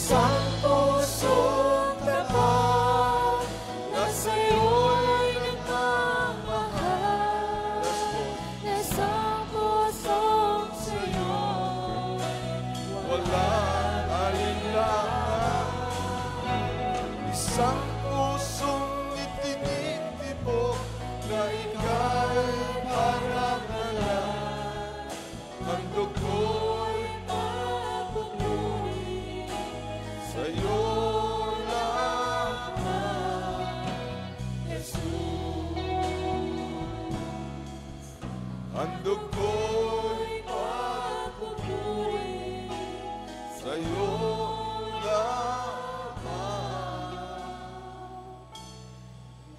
isang pusong tapat na sa'yo'y nagmamahal. Isang pusong sa'yo, walang alinlangan. Isang pusong itinitibok na ika'y parangalan. Ang dugo'y papupuri sa'yo lamang, Jesus. Ang dugo'y papupuri sa'yo lamang,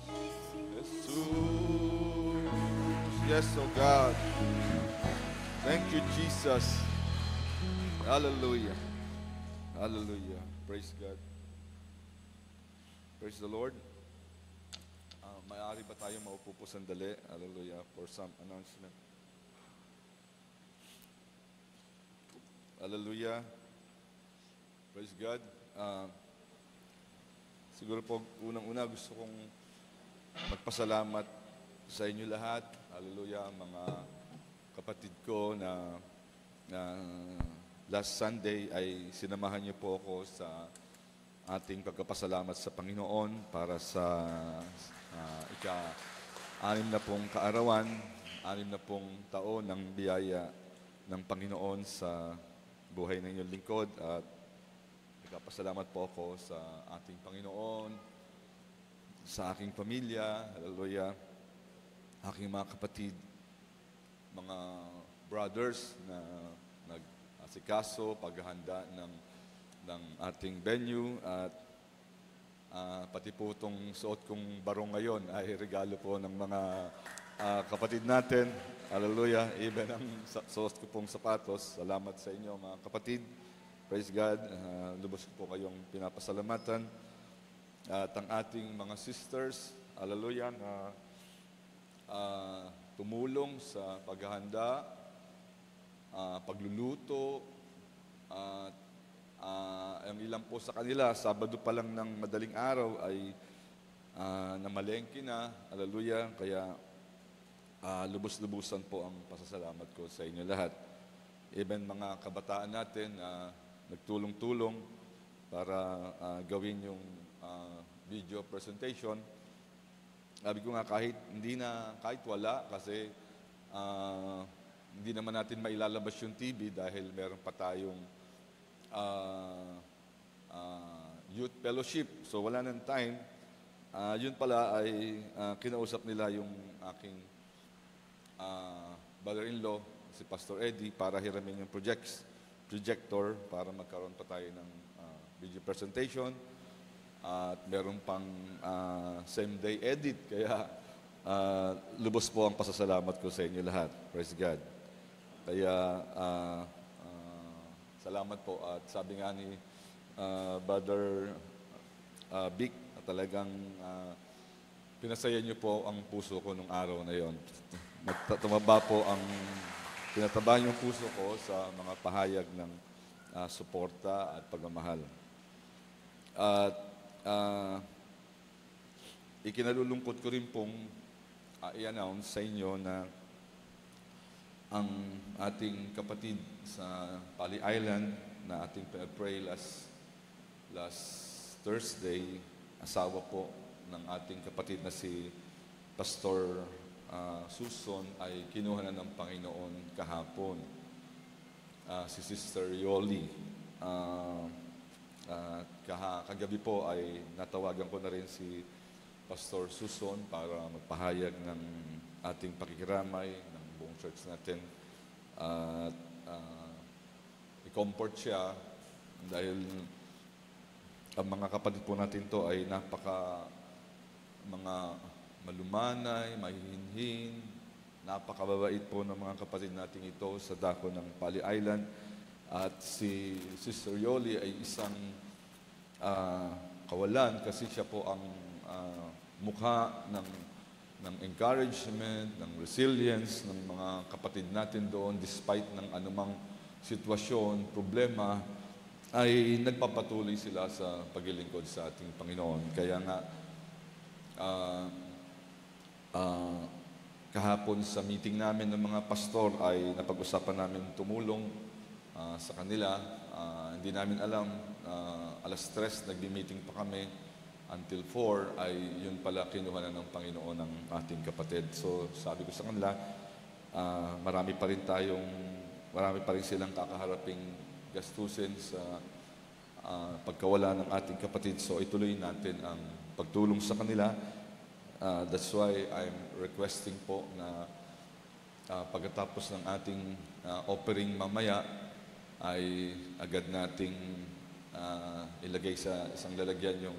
Jesus. Yes, oh God. Thank you, Jesus. Hallelujah. Hallelujah. Praise God. Praise the Lord. Maaari ba tayo maupo po sandali? Hallelujah. For some announcement. Hallelujah. Praise God. Siguro po, unang-una gusto kong magpasalamat sa inyo lahat. Hallelujah. Mga kapatid ko na last Sunday ay sinamahan niyo po ako sa ating pagkapasalamat sa Panginoon para sa ika-6 na pong kaarawan, 6 na pong taon ng biyaya ng Panginoon sa buhay ng inyong lingkod. At nagpapasalamat po ako sa ating Panginoon, sa aking pamilya, hallelujah, aking mga kapatid, mga brothers na nag-asikaso, paghahanda ng ating venue, at pati po itong suot kong barong ngayon ay regalo po ng mga kapatid natin. Hallelujah. Even ang suot ko pong sapatos, salamat sa inyo mga kapatid. Praise God. Lubos ko po kayong pinapasalamatan. At ang ating mga sisters, hallelujah, na tumulong sa paghahanda, pagluluto, at ang ilan po sa kanila, Sabado pa lang ng madaling araw ay namalengke na, hallelujah, kaya lubos-lubusan po ang pasasalamat ko sa inyo lahat. Even mga kabataan natin nagtulong-tulong para gawin yung video presentation. Sabi ko nga, kahit wala, kasi hindi naman natin mailalabas yung TV dahil meron pa tayong youth fellowship. So wala nang time. Yun pala ay kinausap nila yung aking brother-in-law, si Pastor Eddie, para hiramin yung projector para magkaroon pa tayo ng video presentation. At meron pang same-day edit. Kaya lubos po ang pasasalamat ko sa inyo lahat. Praise God. Kaya salamat po. At sabi nga ni Brother Vic, talagang pinasaya niyo po ang puso ko nung araw na yon. Tumaba po pinataba yung puso ko sa mga pahayag ng suporta at pagmamahal. At ikinalulungkot ko rin pong i-announce sa inyo na ang ating kapatid sa Pali Island na ating pray last Thursday, asawa po ng ating kapatid na si Pastor Suson, ay kinuha na ng Panginoon kahapon. Si Sister Yoli. Kagabi po ay natawagan ko na rin si Pastor Suson para magpahayag ng ating pakikiramay ng buong church natin. At i-comfort siya dahil ang mga kapatid po natin to ay mga malumanay, mahihinhin, napakababait po ng mga kapatid natin ito sa dako ng Pali Island. At si Sister Yoli ay isang kawalan kasi siya po ang mukha ng encouragement, ng resilience ng mga kapatid natin doon despite ng anumang sitwasyon, problema. ay nagpapatuloy sila sa paglilingkod sa ating Panginoon. Kaya nga, ah, ah, kahapon sa meeting namin ng mga pastor ay napag-usapan namin tumulong sa kanila. Hindi namin alam, alas 3 nagbi-meeting pa kami until 4 ay yun pala kinuha na ng Panginoon ng ating kapatid. So sabi ko sa kanila, marami pa rin silang kakaharaping gastusin sa pagkawala ng ating kapatid. So ituloy natin ang pagtulong sa kanila. That's why I'm requesting po na pagkatapos ng ating offering mamaya ay agad nating ilagay sa isang lalagyan yung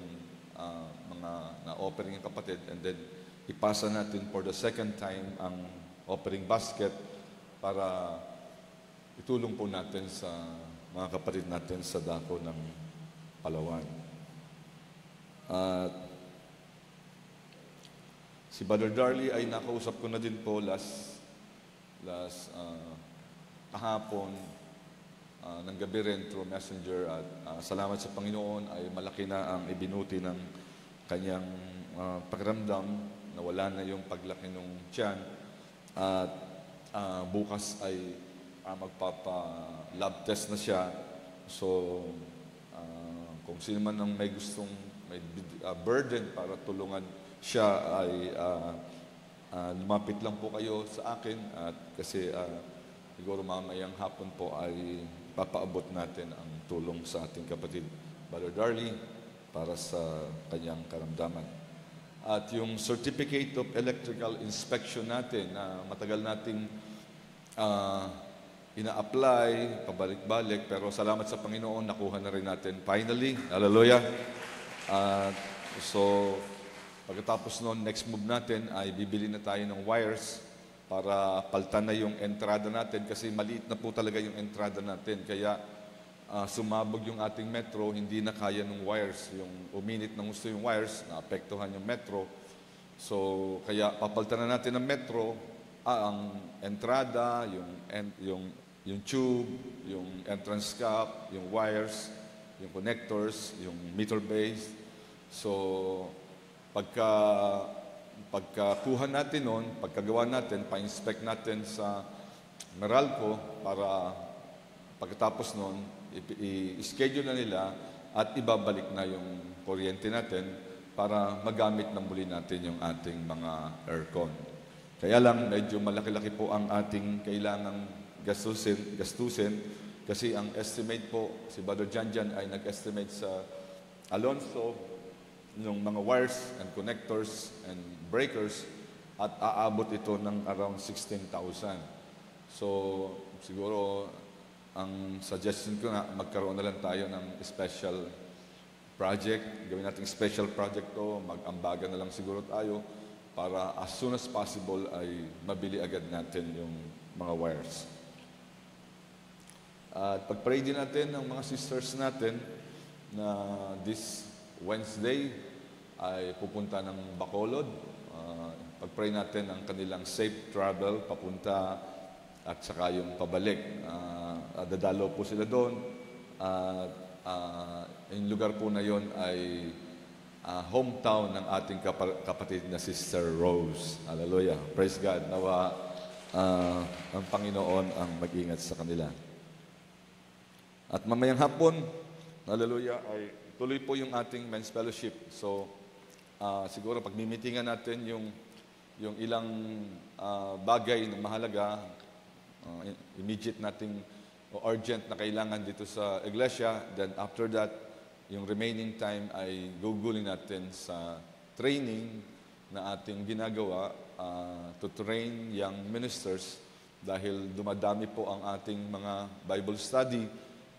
mga na-offering ng kapatid, and then ipasa natin for the second time ang offering basket para itulong po natin sa mga kapatid natin sa dako ng Palawan. At si Brother Darlie ay nakausap ko na din po last kahapon ng gabi rin through messenger, at salamat sa Panginoon ay malaki na ang ibinuti ng kanyang pakiramdam, na wala na yung paglaki ng tiyan, at bukas ay magpapa-lab test na siya. So kung sino man ang may gustong may burden para tulungan siya ay lumapit lang po kayo sa akin, at kasi siguro mamayang hapon po ay papaabot natin ang tulong sa ating kapatid Brother Darlie para sa kanyang karamdaman. At yung Certificate of Electrical Inspection natin na matagal nating ina-apply, pabalik-balik, pero salamat sa Panginoon, nakuha na rin natin finally. Hallelujah! So, pagkatapos noon, next move natin ay bibili na tayo ng wires para paltan na yung entrada natin, kasi maliit na po talaga yung entrada natin. Kaya sumabog yung ating metro, hindi na kaya ng wires. Yung uminit ng gusto yung wires, naapektuhan yung metro. So, kaya papaltan na natin ng metro, ang entrada, yung tube, yung entrance cap, yung wires, yung connectors, yung meter base. So, pagkakuha natin nun, pagkagawa natin, pa-inspect natin sa Meralco para pagkatapos nun, i-schedule na nila at ibabalik na yung kuryente natin para magamit na muli natin yung ating mga aircon. Kaya lang, medyo malaki-laki po ang ating kailangang gastusin kasi ang estimate po, si Brother Janjan ay nag-estimate sa Alonso ng mga wires and connectors and breakers, at aabot ito ng around 16,000. So, siguro, ang suggestion ko nga, magkaroon na lang tayo ng special project. Gawin natin special project to, mag-ambagan na lang siguro tayo para as soon as possible ay mabili agad natin yung mga wires. At pag-pray din natin ng mga sisters natin na this Wednesday ay pupunta ng Bacolod. Pag-pray natin ang kanilang safe travel papunta at saka yung pabalik. Dadalo po sila doon. Yung lugar po na yon ay hometown ng ating kapatid na Sister Rose. Hallelujah. Praise God. Nawa ang Panginoon ang mag-ingat sa kanila. At mamayang hapon, hallelujah, ay tuloy po yung ating men's fellowship. So, siguro pag mimitingan natin yung ilang bagay na mahalaga, immediate nating o urgent na kailangan dito sa iglesia, then after that, yung remaining time ay gugulin natin sa training na ating ginagawa to train young ministers, dahil dumadami po ang ating mga Bible study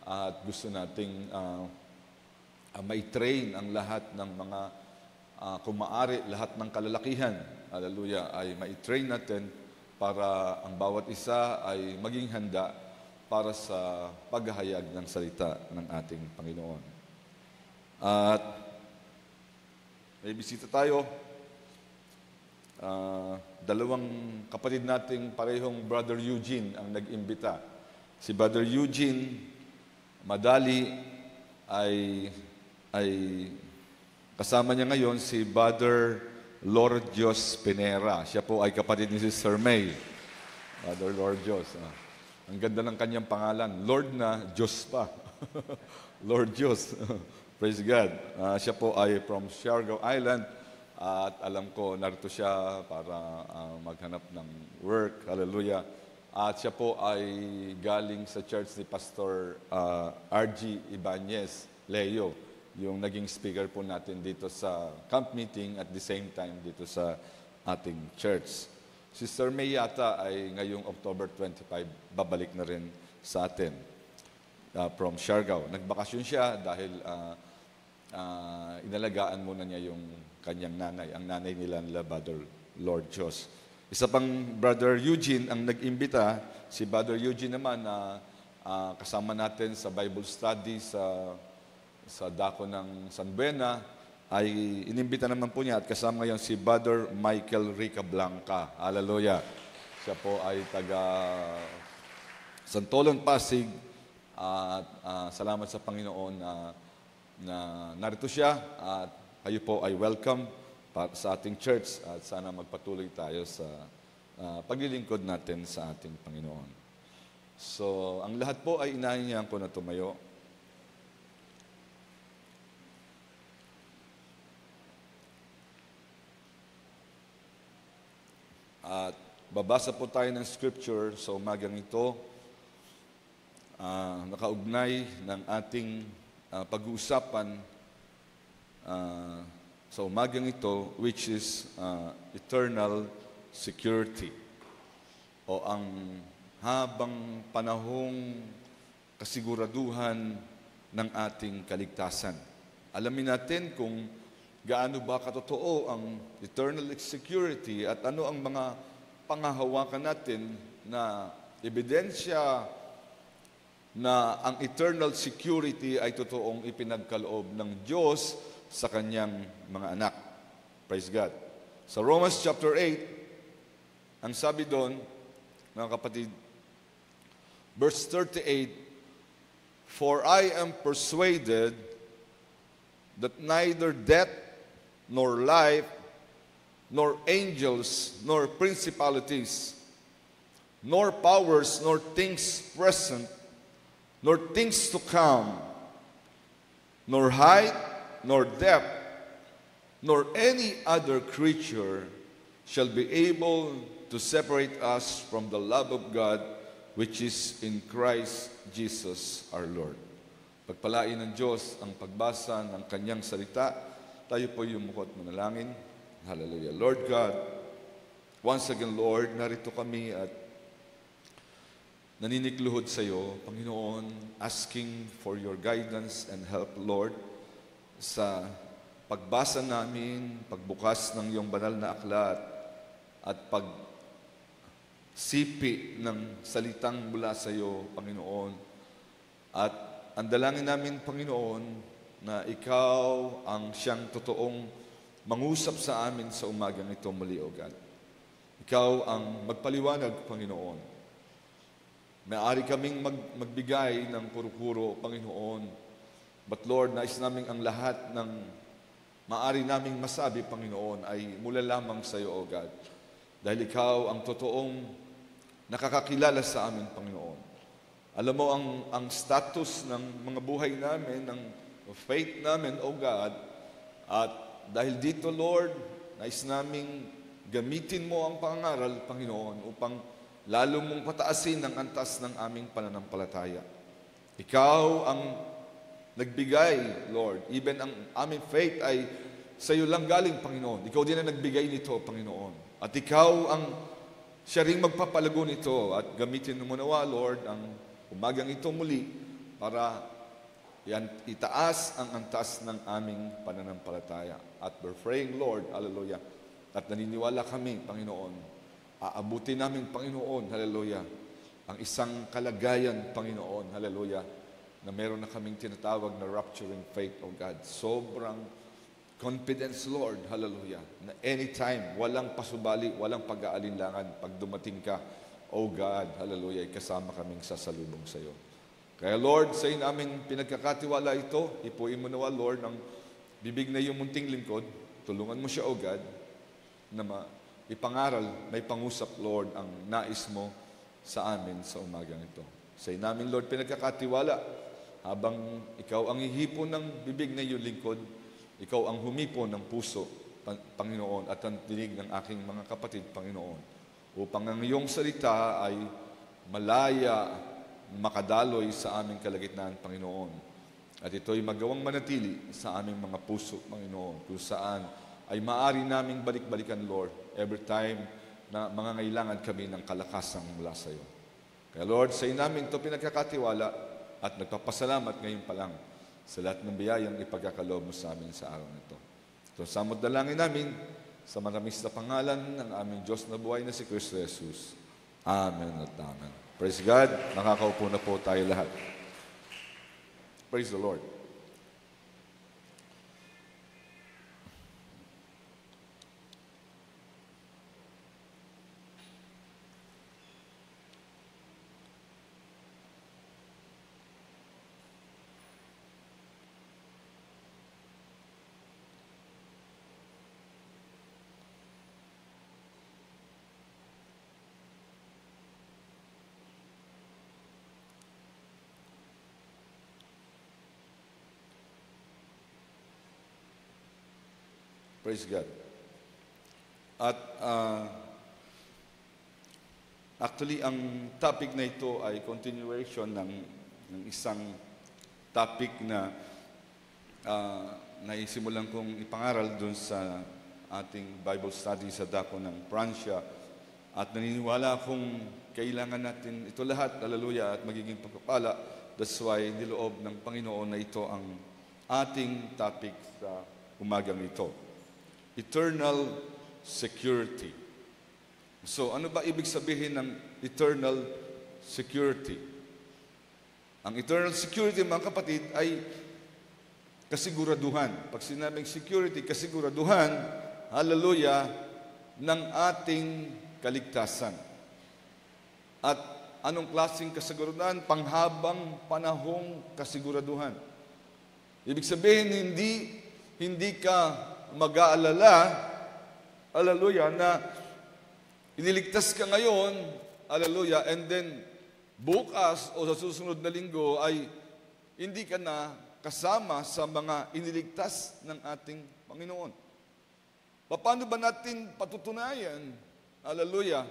at gusto nating may-train ang lahat ng mga kung maaari, lahat ng kalalakihan, hallelujah, ay mai-train natin para ang bawat isa ay maging handa para sa paghahayag ng salita ng ating Panginoon. At may bisita tayo. Dalawang kapatid nating parehong Brother Eugene ang nag-imbita. Si Brother Eugene Madali ay kasama niya ngayon si Brother Lordios Pinera. Siya po ay kapatid ni Sister May. Brother Lordios. Ang ganda ng kanyang pangalan. Lord na Diyos pa. Lord Diyos. Praise God. Siya po ay from Siargao Island. At alam ko, narito siya para maghanap ng work. Hallelujah. At siya po ay galing sa church ni Pastor R.G. Ibanez Leo, yung naging speaker po natin dito sa camp meeting at the same time dito sa ating church. Sister May yata ay ngayong October 25, babalik na rin sa atin from Siargao. Nagbakasyon siya dahil inalagaan muna niya yung kanyang nanay, ang nanay nila Brother Lord Diyos. Isa pang Brother Eugene ang nag-imbita, si Brother Eugene naman na kasama natin sa Bible study sa dako ng San Buena, ay inimbita naman po niya at kasama ngayon si Brother Michael Rica Blanca. Hallelujah. Siya po ay taga Santolon, Pasig. At salamat sa Panginoon na narito siya at kayo po ay welcome sa ating church at sana magpatuloy tayo sa paglilingkod natin sa ating Panginoon. So, ang lahat po ay inahinyahan ko na tumayo. At babasa po tayo ng scripture sa umagang ito, nakaugnay ng ating pag-uusapan sa umagang ito, which is eternal security. O ang habang panahong kasiguraduhan ng ating kaligtasan. Alamin natin kung gaano ba katotoo ang eternal security at ano ang mga pangahawakan natin na ebidensya na ang eternal security ay totoong ipinagkaloob ng Diyos sa kanyang mga anak. Praise God. Sa Romans chapter 8, ang sabi doon, mga kapatid, verse 38, "For I am persuaded that neither death, nor life, nor angels, nor principalities, nor powers, nor things present, nor things to come, nor height, nor depth, nor any other creature shall be able to separate us from the love of God which is in Christ Jesus our Lord." Pagpalain ng Diyos ang pagbasa ng kanyang salita. Tayo po yumukot manalangin. Hallelujah. Lord God, once again, Lord, narito kami at naninikluhod sa iyo, Panginoon, asking for your guidance and help, Lord, sa pagbasa namin, pagbukas ng iyong banal na aklat at pagsipi ng salitang mula sa iyo, Panginoon. At ang dalangin namin, Panginoon, na ikaw ang siyang totoong mangusap sa amin sa umagang ito muli, O God. Ikaw ang magpaliwanag, Panginoon. Maaari kaming magbigay ng puro-puro, Panginoon. But Lord, nais namin ang lahat ng maaari naming masabi, Panginoon, ay mula lamang sa iyo, O God. Dahil ikaw ang totoong nakakakilala sa amin, Panginoon. Alam mo ang status ng mga buhay namin, ng faith namin, O God, at dahil dito, Lord, nais naming gamitin mo ang pangaral, Panginoon, upang lalo mong pataasin ang antas ng aming pananampalataya. Ikaw ang nagbigay, Lord. Even ang aming faith ay sa iyo lang galing, Panginoon. Ikaw din ang nagbigay nito, Panginoon. At ikaw ang siya ring magpapalago nito at gamitin mo nawa, Lord, ang umagang ito muli para itaas ang antas ng aming pananampalataya. At we're praying, Lord, hallelujah, at naniniwala kami, Panginoon, aabutin namin, Panginoon, hallelujah, ang isang kalagayan, Panginoon, hallelujah, na meron na kaming tinatawag na rapturing faith, O God. Sobrang confidence, Lord, hallelujah, na anytime, walang pasubali, walang pag-aalinlangan, pag dumating ka, O God, hallelujah, kasama kaming sasalubong sa iyo. Kaya Lord, sa iyo namin pinagkakatiwala ito, ipuin mo nawa Lord ang bibig na iyong munting lingkod, tulungan mo siya o God, na ipangaral, may pangusap Lord ang nais mo sa amin sa umagang ito. Sa iyo namin Lord pinagkakatiwala, habang ikaw ang ihipon ng bibig na iyong lingkod, ikaw ang humipon ng puso, Panginoon, at ang dinig ng aking mga kapatid, Panginoon, upang ang iyong salita ay malaya, makadaloy sa aming kalagitnaan, Panginoon. At ito'y magawang manatili sa aming mga puso, Panginoon, kung saan ay maaari naming balik-balikan, Lord, every time na mangangailangan kami ng kalakasang mula sa iyo. Kaya Lord, sa iyo namin ito pinagkakatiwala at nagpapasalamat ngayon pa lang sa lahat ng biyayang ipagkakaloob mo sa amin sa araw na ito. Ito samot dalangin namin sa maramis na pangalan ng aming Diyos na buhay na si Kristo Jesus. Amen at amen. Praise God. Nakakaupo na po tayo lahat. Praise the Lord. Praise God. At actually, ang topic na ito ay continuation ng isang topic na naisimulan kong ipangaral dun sa ating Bible study sa Dako ng Prancia. At naniniwala akong kailangan natin ito lahat, hallelujah, at magiging pagpapala. That's why niloob ng Panginoon na ito ang ating topic sa umagang ito. Eternal security. So, ano ba ibig sabihin ng eternal security? Ang eternal security, mga kapatid, ay kasiguraduhan. Pag sinabing security, kasiguraduhan, hallelujah, ng ating kaligtasan. At anong klaseng kasiguraduhan? Panghabang panahong kasiguraduhan. Ibig sabihin, hindi ka mag-aalala, hallelujah, na iniligtas ka ngayon, hallelujah, and then bukas o sa susunod na linggo ay hindi ka na kasama sa mga iniligtas ng ating Panginoon. Paano ba natin patutunayan, hallelujah,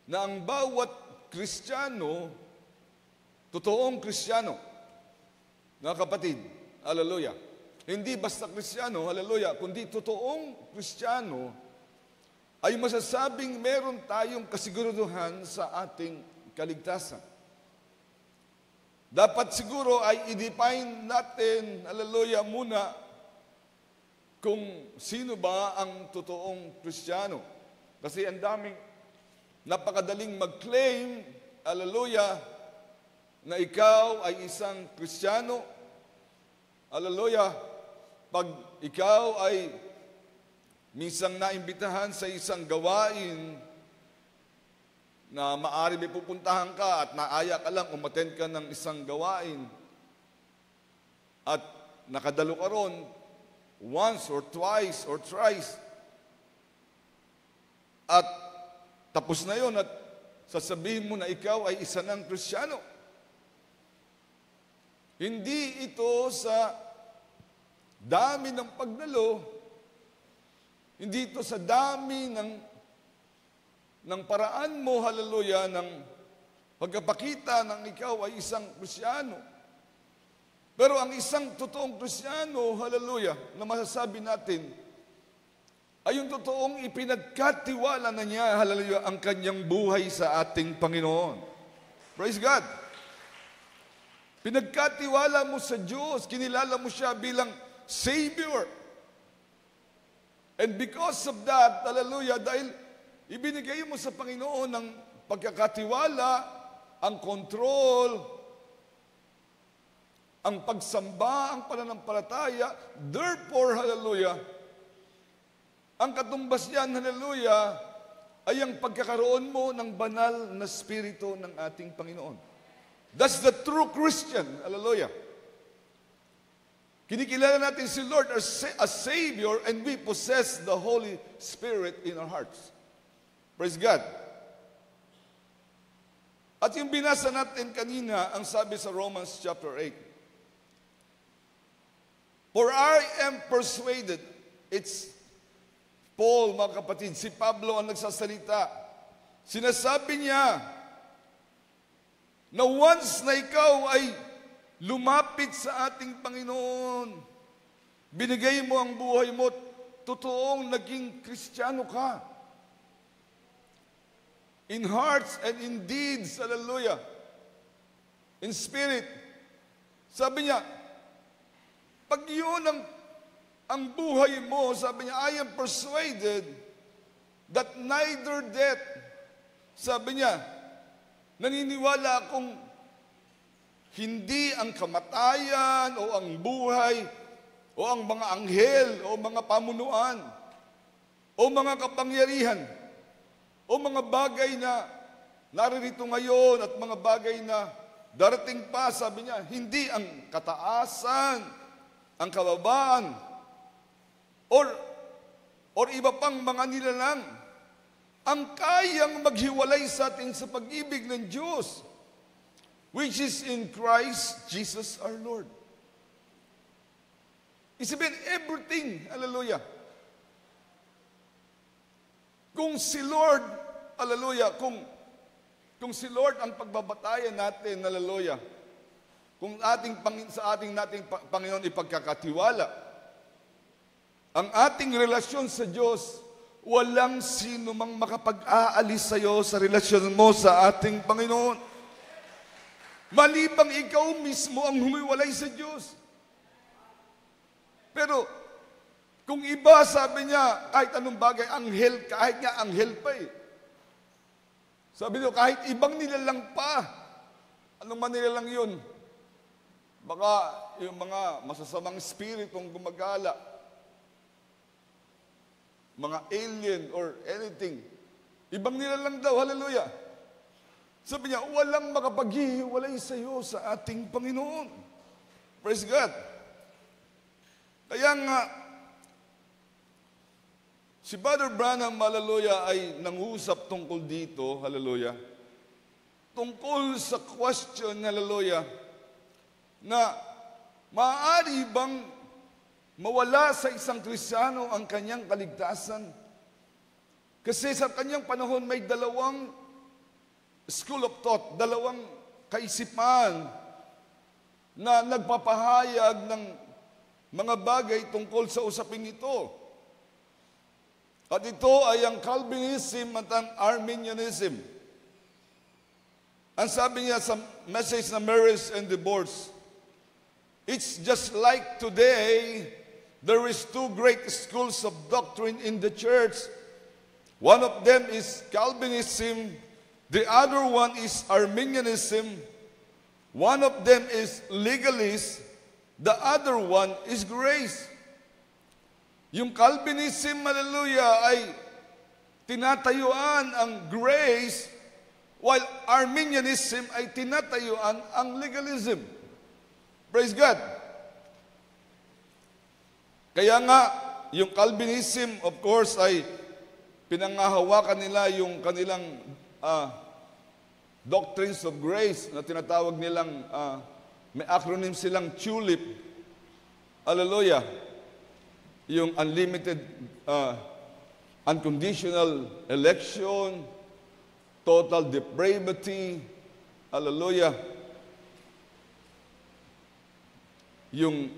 na ang bawat Kristiyano, totoong Kristiyano, mga kapatid, hallelujah, hindi basta Kristiyano, hallelujah, kundi totoong Kristiyano ay masasabing meron tayong kasiguraduhan sa ating kaligtasan. Dapat siguro ay i-define natin, hallelujah, muna kung sino ba ang totoong Kristiyano. Kasi ang daming napakadaling mag-claim, hallelujah, na ikaw ay isang Kristiyano. Hallelujah. Pag ikaw ay minsang naimbitahan sa isang gawain na maaari may pupuntahan ka at naaya ka lang, umattend ka ng isang gawain at nakadalo ka ron once or twice or thrice at tapos na yon at sasabihin mo na ikaw ay isa ng Kristiyano. Hindi ito sa dami ng pagdalo, hindi ito sa dami ng paraan mo, hallelujah, ng pagkapakita ng ikaw ay isang Kristiyano. Pero ang isang totoong Kristiyano, hallelujah, na masasabi natin, ay yung totoong ipinagkatiwala na niya, hallelujah, ang kanyang buhay sa ating Panginoon. Praise God! Pinagkatiwala mo sa Diyos, kinilala mo siya bilang Savior. And because of that, hallelujah, dahil ibinigay mo sa Panginoon ang pagkakatiwala, ang control, ang pagsamba, ang pananampalataya, therefore, hallelujah, ang katumbas niyan, hallelujah, ay ang pagkakaroon mo ng banal na spirito ng ating Panginoon. That's the true Christian. Hallelujah. Kinikilala natin si Lord as Savior and we possess the Holy Spirit in our hearts. Praise God. At yung binasa natin kanina, ang sabi sa Romans chapter 8, for I am persuaded, it's Paul, mga kapatid, si Pablo ang nagsasalita. Sinasabi niya na once na ikaw ay lumapit sa ating Panginoon, binigay mo ang buhay mo, totoong naging Kristiyano ka. In hearts and in deeds, hallelujah. In spirit. Sabi niya, pag yun ang buhay mo, sabi niya, I am persuaded that neither death, sabi niya, naniniwala akong hindi ang kamatayan o ang buhay o ang mga anghel o mga pamunuan o mga kapangyarihan o mga bagay na naririto ngayon at mga bagay na darating pa, sabi niya, hindi ang kataasan, ang kababaan, or iba pang mga nilalang, ang kayang maghiwalay sa atin sa pag-ibig ng Diyos, which is in Christ Jesus our Lord. Isipin, everything, hallelujah. Kung si Lord, hallelujah, kung si Lord ang pagbabatayan natin, hallelujah, kung sa ating Panginoon ipagkakatiwala, ang ating relasyon sa Diyos, walang sino mang makapag-aalis sa iyo sa relasyon mo sa ating Panginoon. Malibang ikaw mismo ang humiwalay sa Diyos. Pero, kung iba, sabi niya, kahit anong bagay, anghel, kahit nga anghel pa eh. Sabi niyo, kahit ibang nilalang pa, anong man nilalang yun? Baka yung mga masasamang spiritong gumagala, mga alien or anything. Ibang nilalang daw, hallelujah. Sabi niya, walang makapaghihiwalay sa iyo sa ating Panginoon. Praise God. Kaya nga, si Brother Branham, hallelujah, ay nangusap tungkol dito, hallelujah, tungkol sa question, hallelujah, na maaari bang mawala sa isang Kristiyano ang kanyang kaligtasan? Kasi sa kanyang panahon may dalawang school of thought, dalawang kaisipan na nagpapahayag ng mga bagay tungkol sa usaping ito. At ito ay ang Calvinism at ang Arminianism. Ang sabi niya sa message na Marriage and Divorce, it's just like today, there is two great schools of doctrine in the church. One of them is Calvinism, the other one is Arminianism, one of them is legalist, the other one is grace. Yung Calvinism, hallelujah, ay tinatayuan ang grace, while Arminianism ay tinatayuan ang legalism. Praise God. Kaya nga, yung Calvinism, of course, ay pinangahawakan nila yung kanilang doctrines of grace na tinatawag nilang, may acronym silang TULIP. Hallelujah. Yung unlimited, unconditional election, total depravity, hallelujah. Yung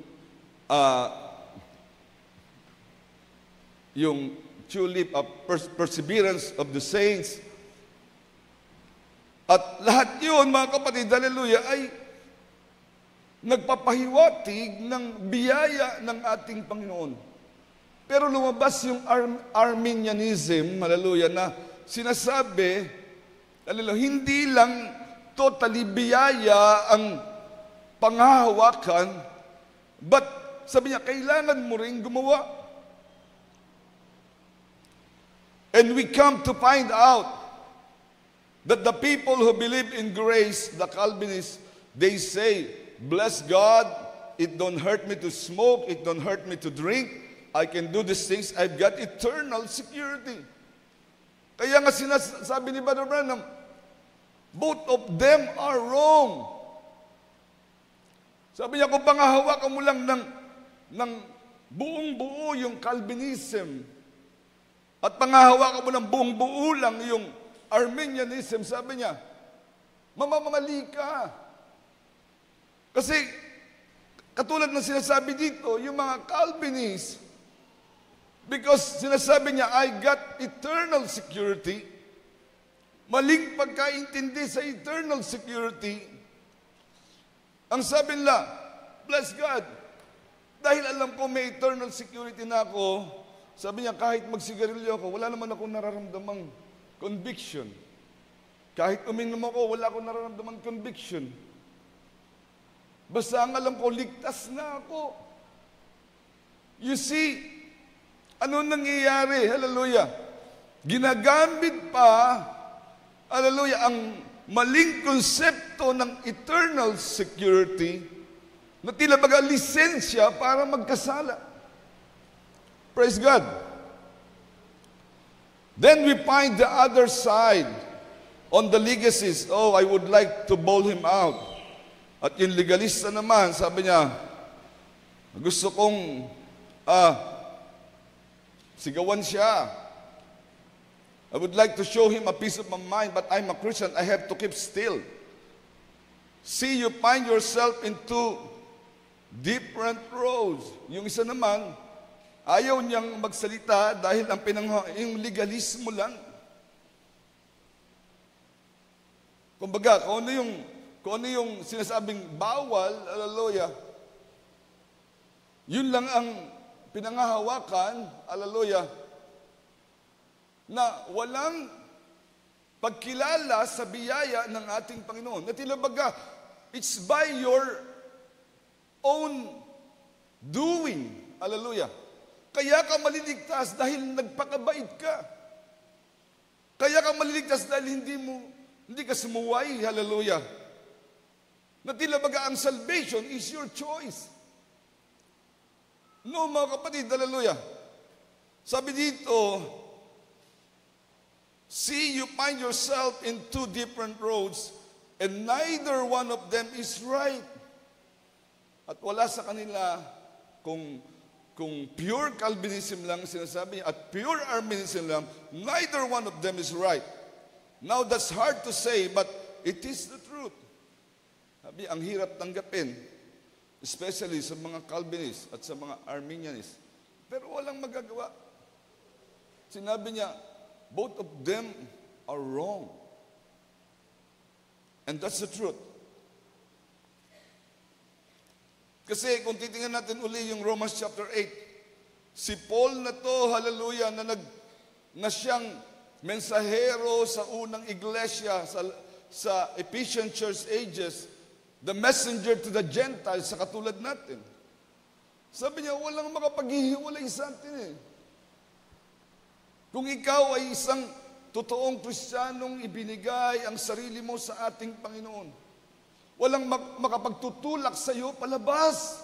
tulip of perseverance of the saints. At lahat yun, mga kapatid, hallelujah, ay nagpapahiwatig ng biyaya ng ating Panginoon. Pero lumabas yung Arminianism, hallelujah, na sinasabi, hallelujah, hindi lang totally biyaya ang panghahawakan, but sabi niya, kailangan mo rin gumawa. And we come to find out that the people who believe in grace, the Calvinists, They say, bless God, it don't hurt me to smoke, it don't hurt me to drink, I can do these things, I've got eternal security. Kaya nga sinasabi ni Brother Branham, both of them are wrong. Sabi niya, kung pangahawakan mo lang ng buong-buo yung Calvinism, at pangahawakan mo ng buong-buo lang yung Arminianism, sabi niya, mamamali ka. Kasi, katulad ng sinasabi dito, yung mga Calvinists, because sinasabi niya, I got eternal security, maling pagkaintindi sa eternal security, ang sabi nila, bless God, dahil alam ko may eternal security na ako, sabi niya, kahit magsigarilyo ako, wala naman akong nararamdamang conviction. Kahit uminom ako, wala akong nararamdamang conviction. Basta ang alam ko, ligtas na ako. You see, ano nangyayari? Hallelujah. Ginagamit pa, hallelujah, ang maling konsepto ng eternal security na tila baga lisensya para magkasala. Praise God. Then we find the other side on the legacies. Oh, I would like to bowl him out. At yung legalista naman, sabi niya, gusto kong sigawan siya. I would like to show him a piece of my mind, but I'm a Christian, I have to keep still. See, you find yourself into different roads. Yung isa naman, ayaw niyang magsalita dahil ang yung legalismo lang. Kumbaga, kung ano yung sinasabing bawal, hallelujah, yun lang ang pinangahawakan, hallelujah, na walang pagkilala sa biyaya ng ating Panginoon. Na tila baga, it's by your own doing. Hallelujah. Kaya ka maliligtas dahil nagpakabait ka. Kaya ka maliligtas dahil hindi ka sumuway. Hallelujah. Na tila baga ang salvation is your choice. No, mga kapatid, hallelujah. Sabi dito, see, you find yourself in two different roads, and neither one of them is right. At wala sa kanila kung pure Calvinism lang sinasabi niya, at pure Arminianism lang, neither one of them is right. Now, that's hard to say, but it is the truth. Sabi, ang hirap tanggapin, especially sa mga Calvinists at sa mga Arminianists. Pero walang magagawa. Sinabi niya, both of them are wrong. And that's the truth. Kasi kung titingnan natin uli yung Romans chapter 8, si Paul na to, hallelujah, na siyang mensahero sa unang iglesia, sa Ephesian church ages, the messenger to the Gentiles, sa katulad natin. Sabi niya, walang makapaghihiwalay sa atin eh. Kung ikaw ay isang totoong Kristiyanong ibinigay ang sarili mo sa ating Panginoon, walang makapagtutulak sa iyo palabas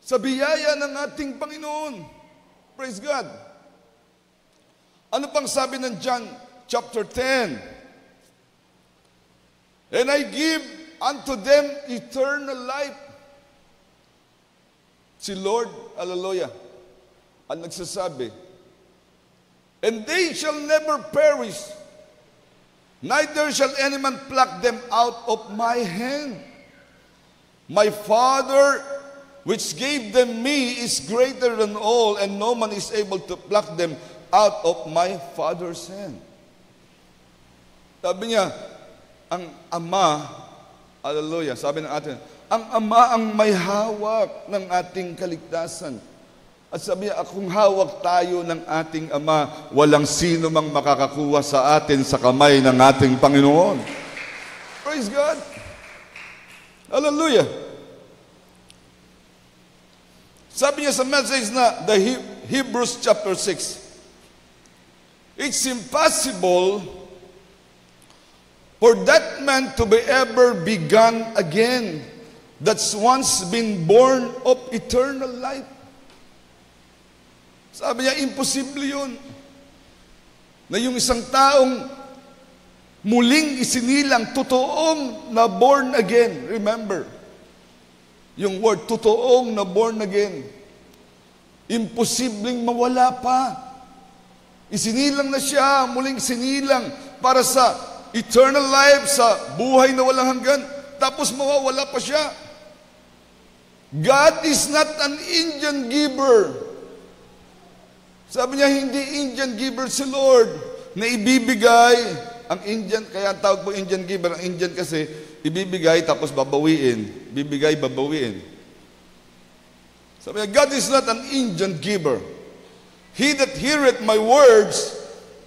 sa biyaya ng ating Panginoon. Praise God. Ano pang sabi ng John chapter 10? And I give unto them eternal life. Si Lord, hallelujah, ang nagsasabi, and they shall never perish, neither shall any man pluck them out of my hand. My Father, which gave them me, is greater than all, and no man is able to pluck them out of my Father's hand. Sabi niya, ang Ama, hallelujah, sabi ng atin, ang Ama ang may hawak ng ating kaligtasan. At sabi niya, kung hawak tayo ng ating Ama, walang sino mang makakakuha sa atin sa kamay ng ating Panginoon. Praise God. Hallelujah. Sabi niya sa message na the Hebrews chapter 6, it's impossible For that man to be ever begun again, that's once been born of eternal life. Sabi niya, imposible yun. Na yung isang taong muling isinilang, totoong na born again. Remember, yung word, totoong na born again. Imposibleng mawala pa. Isinilang na siya, muling isinilang para sa eternal life, sa buhay na walang hanggan, tapos mawawala pa siya. God is not an Indian giver. Sabi niya, hindi Indian giver si Lord na ibibigay. Ang Indian, kaya tawag po Indian giver, ang Indian kasi ibibigay tapos babawiin. Bibigay, babawiin. Sabi niya, God is not an Indian giver. He that heareth my words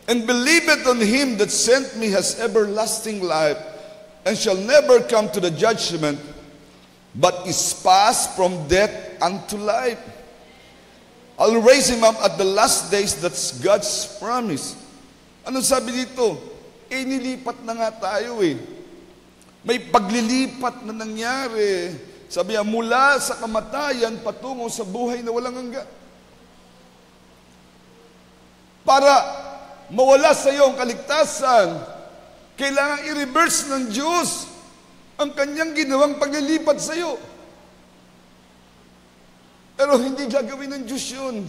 and believeth on him that sent me has everlasting life, and shall never come to the judgment, but is passed from death unto life. I'll raise him up at the last days. That's God's promise. Anong sabi dito? Nilipat na nga tayo eh. May paglilipat na nangyari. Sabi niya, mula sa kamatayan patungo sa buhay na walang hanggan. Para mawala sa iyo ang kaligtasan, kailangan i-reverse ng Diyos ang kanyang ginawang paglilipat sa iyo. Pero hindi gagawin ng Diyos yun.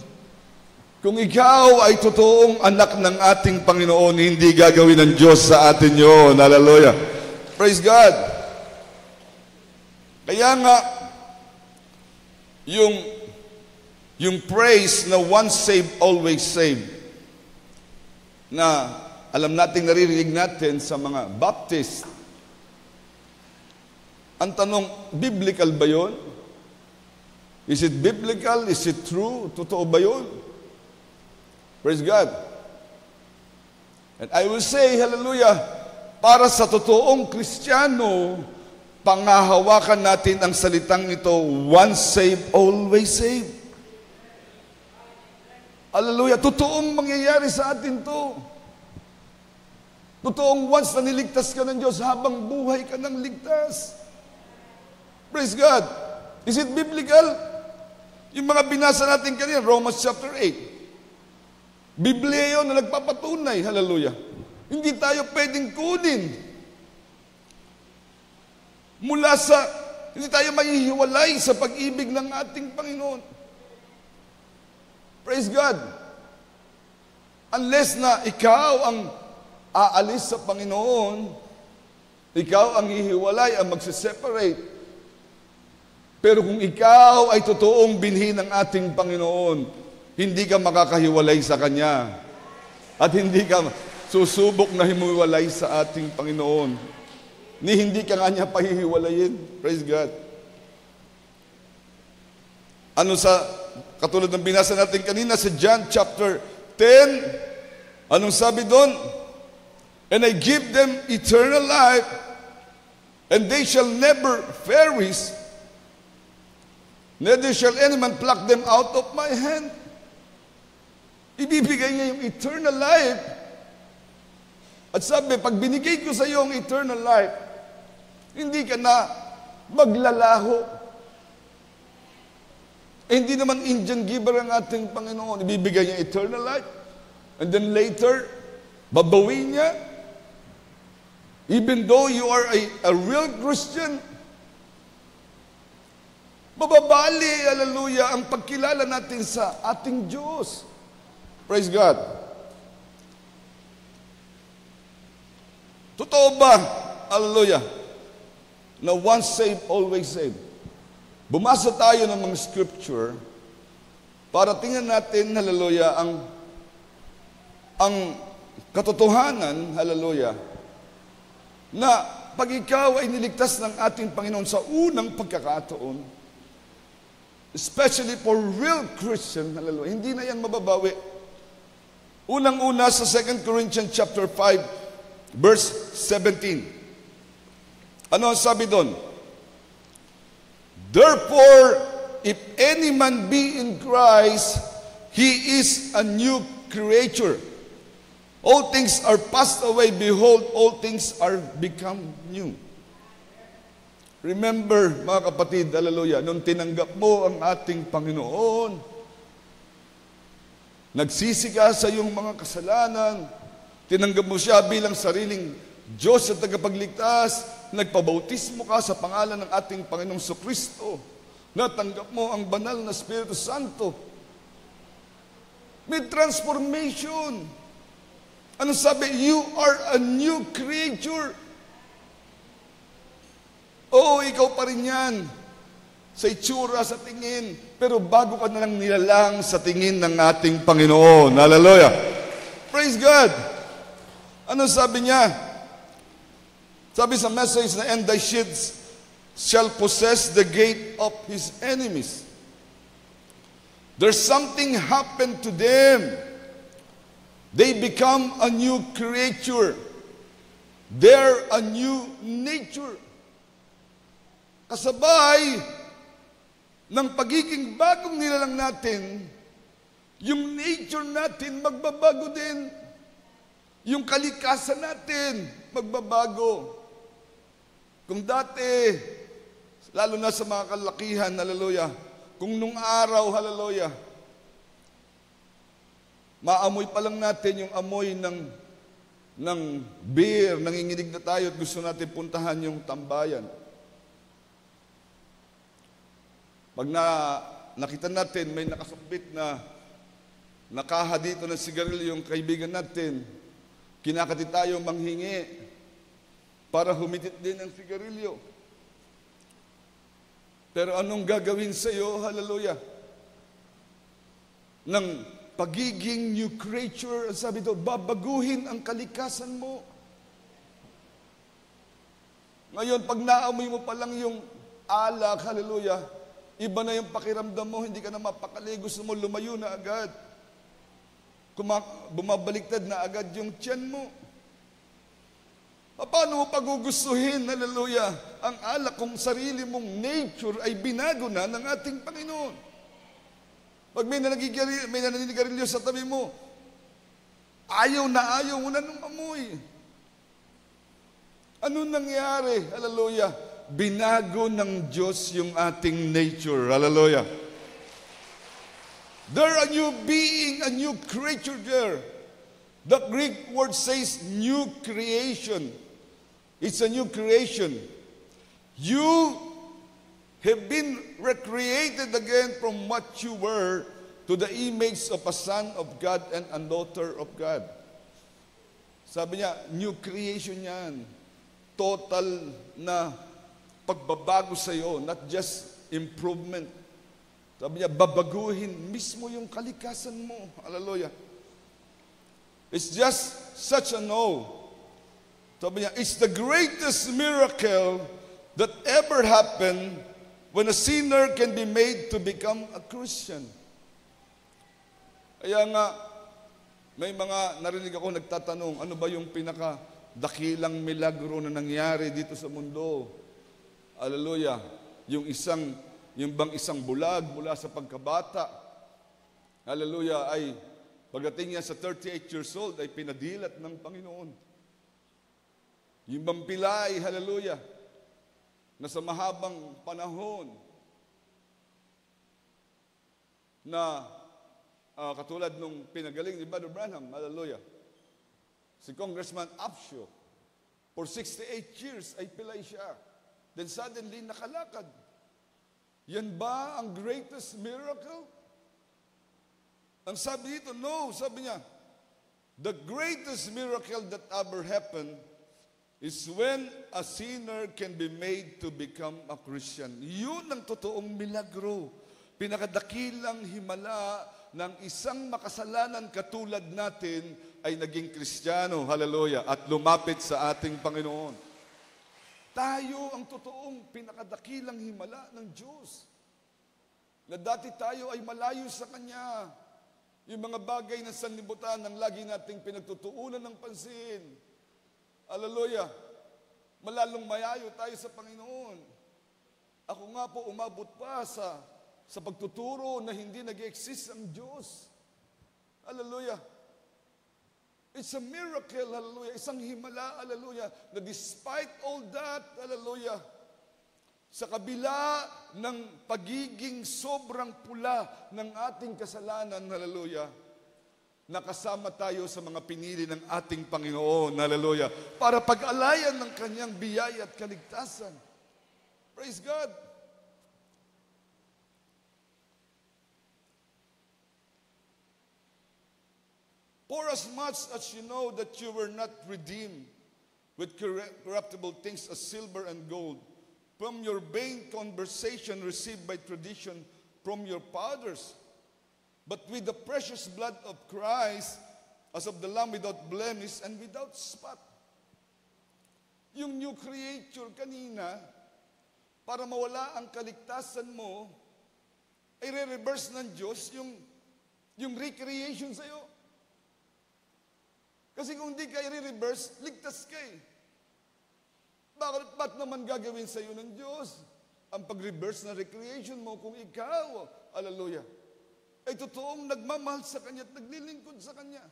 Kung ikaw ay totoong anak ng ating Panginoon, hindi gagawin ng Diyos sa atin yun. Hallelujah. Praise God. Kaya nga, yung praise na once saved, always saved, na alam nating naririnig natin sa mga Baptist. Ang tanong, biblical ba yun? Is it biblical? Is it true? Totoo ba yun? Praise God. And I will say, hallelujah, para sa totoong Kristiyano, pangahawakan natin ang salitang ito, once saved, always saved. Hallelujah. Totoong mangyayari sa atin to. Totoong once na niligtas ka ng Diyos, habang buhay ka ng ligtas. Praise God. Is it biblical? Yung mga binasa natin kanina, Romans chapter 8. Biblia yun na nagpapatunay. Hallelujah. Hindi tayo pwedeng kunin. Hindi tayo mahihiwalay sa pag-ibig ng ating Panginoon. Praise God. Unless na ikaw ang aalis sa Panginoon, ikaw ang hihiwalay, ang magsiseparate. Pero kung ikaw ay totoong binhi ng ating Panginoon, hindi ka makakahiwalay sa Kanya. At hindi ka susubok na himuwalay sa ating Panginoon. Hindi ka nga niya pahihiwalayin. Praise God. Katulad ng binasa natin kanina sa John chapter 10, anong sabi doon? And I give them eternal life, and they shall never perish, neither shall any man pluck them out of my hand. Ibibigay niya yung eternal life. At sabi, pag binigay ko sa iyo ang eternal life, hindi ka na maglalaho. Hindi naman Indian giver ang ating Panginoon. Ibibigay niya eternal life. And then later, babawin niya. Even though you are a real Christian, bababali, hallelujah, ang pagkilala natin sa ating Diyos. Praise God. Totoo ba, hallelujah, na once saved, always saved? Bumasa tayo ng mga scripture para tingnan natin, hallelujah, ang katotohanan, hallelujah, na pag ikaw ay niligtas ng ating Panginoon sa unang pagkakataon, especially for real Christian, hallelujah, hindi na yan mababawi. Unang-una sa 2 Corinthians chapter 5, verse 17. Ano ang sabi doon? Therefore, if any man be in Christ, he is a new creature. All things are passed away. Behold, all things are become new. Remember, mga kapatid, hallelujah, nung tinanggap mo ang ating Panginoon, nagsisi ka sa iyong mga kasalanan, tinanggap mo siya bilang sariling Diyos at tagapagligtas, nagpabautismo ka sa pangalan ng ating Panginoong Kristo, natanggap mo ang banal na Espiritu Santo. May transformation. Ano sabi? You are a new creature. Oo, ikaw pa rin yan. Sa itsura, sa tingin. Pero bago ka na lang nilalang sa tingin ng ating Panginoon. Hallelujah. Praise God. Ano sabi niya? Sabi sa message na, and thy shields shall possess the gate of his enemies. There's something happened to them. They become a new creature. They're a new nature. Kasabay ng pagiging bagong nilalang natin, yung nature natin magbabago din. Yung kalikasan natin magbabago. Kung dati, lalo na sa mga kalakihan, hallelujah, kung nung araw, hallelujah, maamoy pa lang natin yung amoy ng beer, nanginginig na tayo at gusto natin puntahan yung tambayan. Pag nakita natin, may nakasabit na nakaha dito ng sigarilyo yung kaibigan natin, kinakati tayo manghingi para humitit din ang sigarilyo. Pero anong gagawin sa iyo, hallelujah, ng pagiging new creature? Sabi doon, babaguhin ang kalikasan mo. Ngayon, pag naamoy mo pa lang yung alak, hallelujah, iba na yung pakiramdam mo, hindi ka na mapakali, gusto mo lumayo na agad. Bumabaliktad na agad yung tiyan mo. Paano mo pagugustuhin, hallelujah, ang alak kung sarili mong nature ay binago na ng ating Panginoon? Pag may naninigarilyo sa tabi mo, ayaw mo na nung amoy. Ano nangyari? Hallelujah. Binago ng Diyos yung ating nature. Hallelujah. They're a new being, a new creature there. The Greek word says new creation. It's a new creation. You have been recreated again from what you were to the image of a son of God and a daughter of God. Sabi niya, new creation yan. Total na pagbabago sa iyo, not just improvement. Sabi niya, babaguhin mismo yung kalikasan mo. Hallelujah. It's just such a no. Sabi niya, it's the greatest miracle that ever happened when a sinner can be made to become a Christian. Kaya nga, may mga narinig ako nagtatanong, ano ba yung pinakadakilang milagro na nangyari dito sa mundo? Hallelujah. Yung bang isang bulag mula sa pagkabata, hallelujah, ay pagdating niya sa 38 years old, ay pinadilat ng Panginoon. Yung bang pilay, hallelujah, na sa mahabang panahon na katulad nung pinagaling ni Brother Branham, hallelujah, si Congressman Upshaw, for 68 years ay pilay siya. Then suddenly, nakalakad. Yan ba ang greatest miracle? Ang sabi dito, no, sabi niya, the greatest miracle that ever happened is when a sinner can be made to become a Christian. Yun ang totoong milagro. Pinakadakilang himala ng isang makasalanan katulad natin ay naging Kristiyano, hallelujah, at lumapit sa ating Panginoon. Tayo ang totoong pinakadakilang himala ng Diyos. Na dati tayo ay malayo sa Kanya. Yung mga bagay na sanlibutan ang lagi nating pinagtutuunan ng pansin. Hallelujah. Malalong mayayo tayo sa Panginoon. Ako nga po umabot pa sa pagtuturo na hindi nag-exist ang Diyos. Hallelujah. It's a miracle, hallelujah. Isang himala, hallelujah, na despite all that, hallelujah, sa kabila ng pagiging sobrang pula ng ating kasalanan, hallelujah, nakasama tayo sa mga pinili ng ating Panginoon, hallelujah, para pag-alayan ng kanyang biyaya at kaligtasan. Praise God. For as much as you know that you were not redeemed with corruptible things as silver and gold, from your vain conversation received by tradition from your fathers, but with the precious blood of Christ, as of the Lamb without blemish and without spot. Yung new creature kanina, para mawala ang kaligtasan mo, ay re-reverse ng Diyos yung recreation sa'yo. Kasi kung di ka i-reverse, ligtas ka eh. Ba't naman gagawin sa iyo ng Diyos ang pag-reverse na recreation mo kung ikaw, hallelujah, ay totoong nagmamahal sa Kanya at naglilingkod sa Kanya?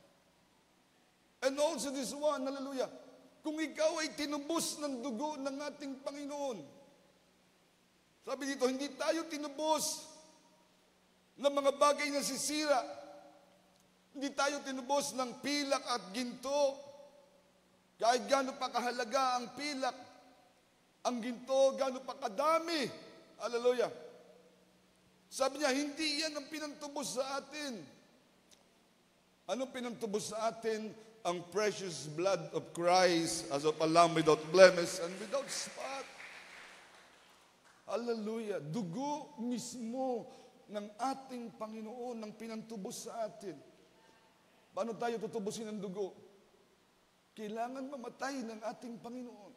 And also this one, hallelujah, kung ikaw ay tinubos ng dugo ng ating Panginoon. Sabi dito, hindi tayo tinubos ng mga bagay na sisira. Hindi tayo tinubos ng pilak at ginto. Kahit gaano pa kahalaga ang pilak, ang ginto, gaano pa kadami. Hallelujah. Sabi niya, hindi yan ang pinantubos sa atin. Anong pinantubos sa atin? Ang precious blood of Christ as of a lamb without blemish and without spot. Hallelujah. Dugo mismo ng ating Panginoon ang pinantubos sa atin. Paano tayo tutubusin ng dugo? Kailangan mamatay ng ating Panginoon.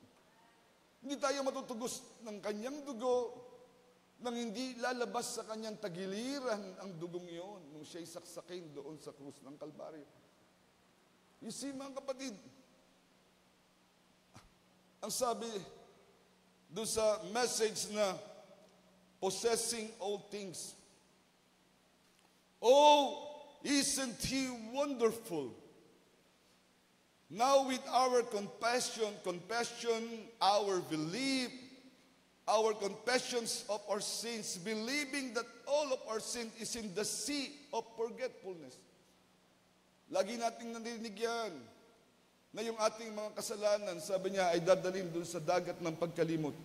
Hindi tayo matutugos ng kanyang dugo nang hindi lalabas sa kanyang tagiliran ang dugong iyon nung siya'y saksakin doon sa krus ng Kalbaryo. You see, mga kapatid, ang sabi doon sa message na possessing all things. Oh, isn't He wonderful? Now with our confession, our belief, our confessions of our sins, believing that all of our sin is in the sea of forgetfulness. Lagi nating narinig yan, na yung ating mga kasalanan, sabi niya, ay dadalhin dun sa dagat ng pagkalimot.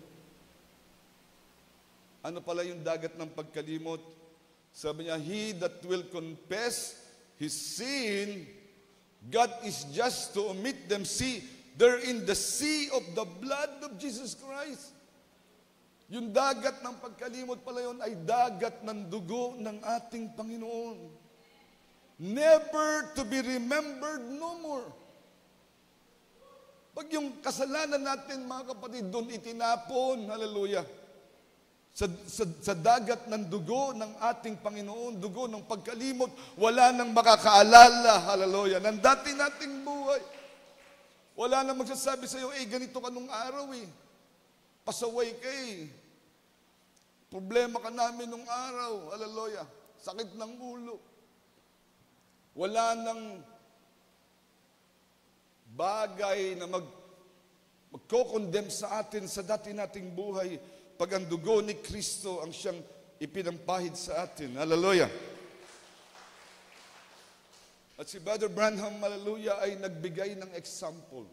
Ano pala yung dagat ng pagkalimot? Sabi niya, he that will confess his sin, God is just to omit them. See, they're in the sea of the blood of Jesus Christ. Yung dagat ng pagkalimot pala yun ay dagat ng dugo ng ating Panginoon. Never to be remembered no more. Pag yung kasalanan natin, mga kapatid, doon itinapon, hallelujah, sa dagat ng dugo ng ating Panginoon, dugo ng pagkalimot, wala nang makakaalala, hallelujah, ng dati nating buhay. Wala nang magsasabi sa iyo, ganito ka nung araw eh. Pasaway ka eh. Problema ka namin nung araw, hallelujah. Sakit ng ulo. Wala nang bagay na magko-condemn sa atin sa dati nating buhay. Pag ang dugo ni Kristo ang siyang ipinampahid sa atin. Hallelujah. At si Brother Branham, hallelujah, ay nagbigay ng example.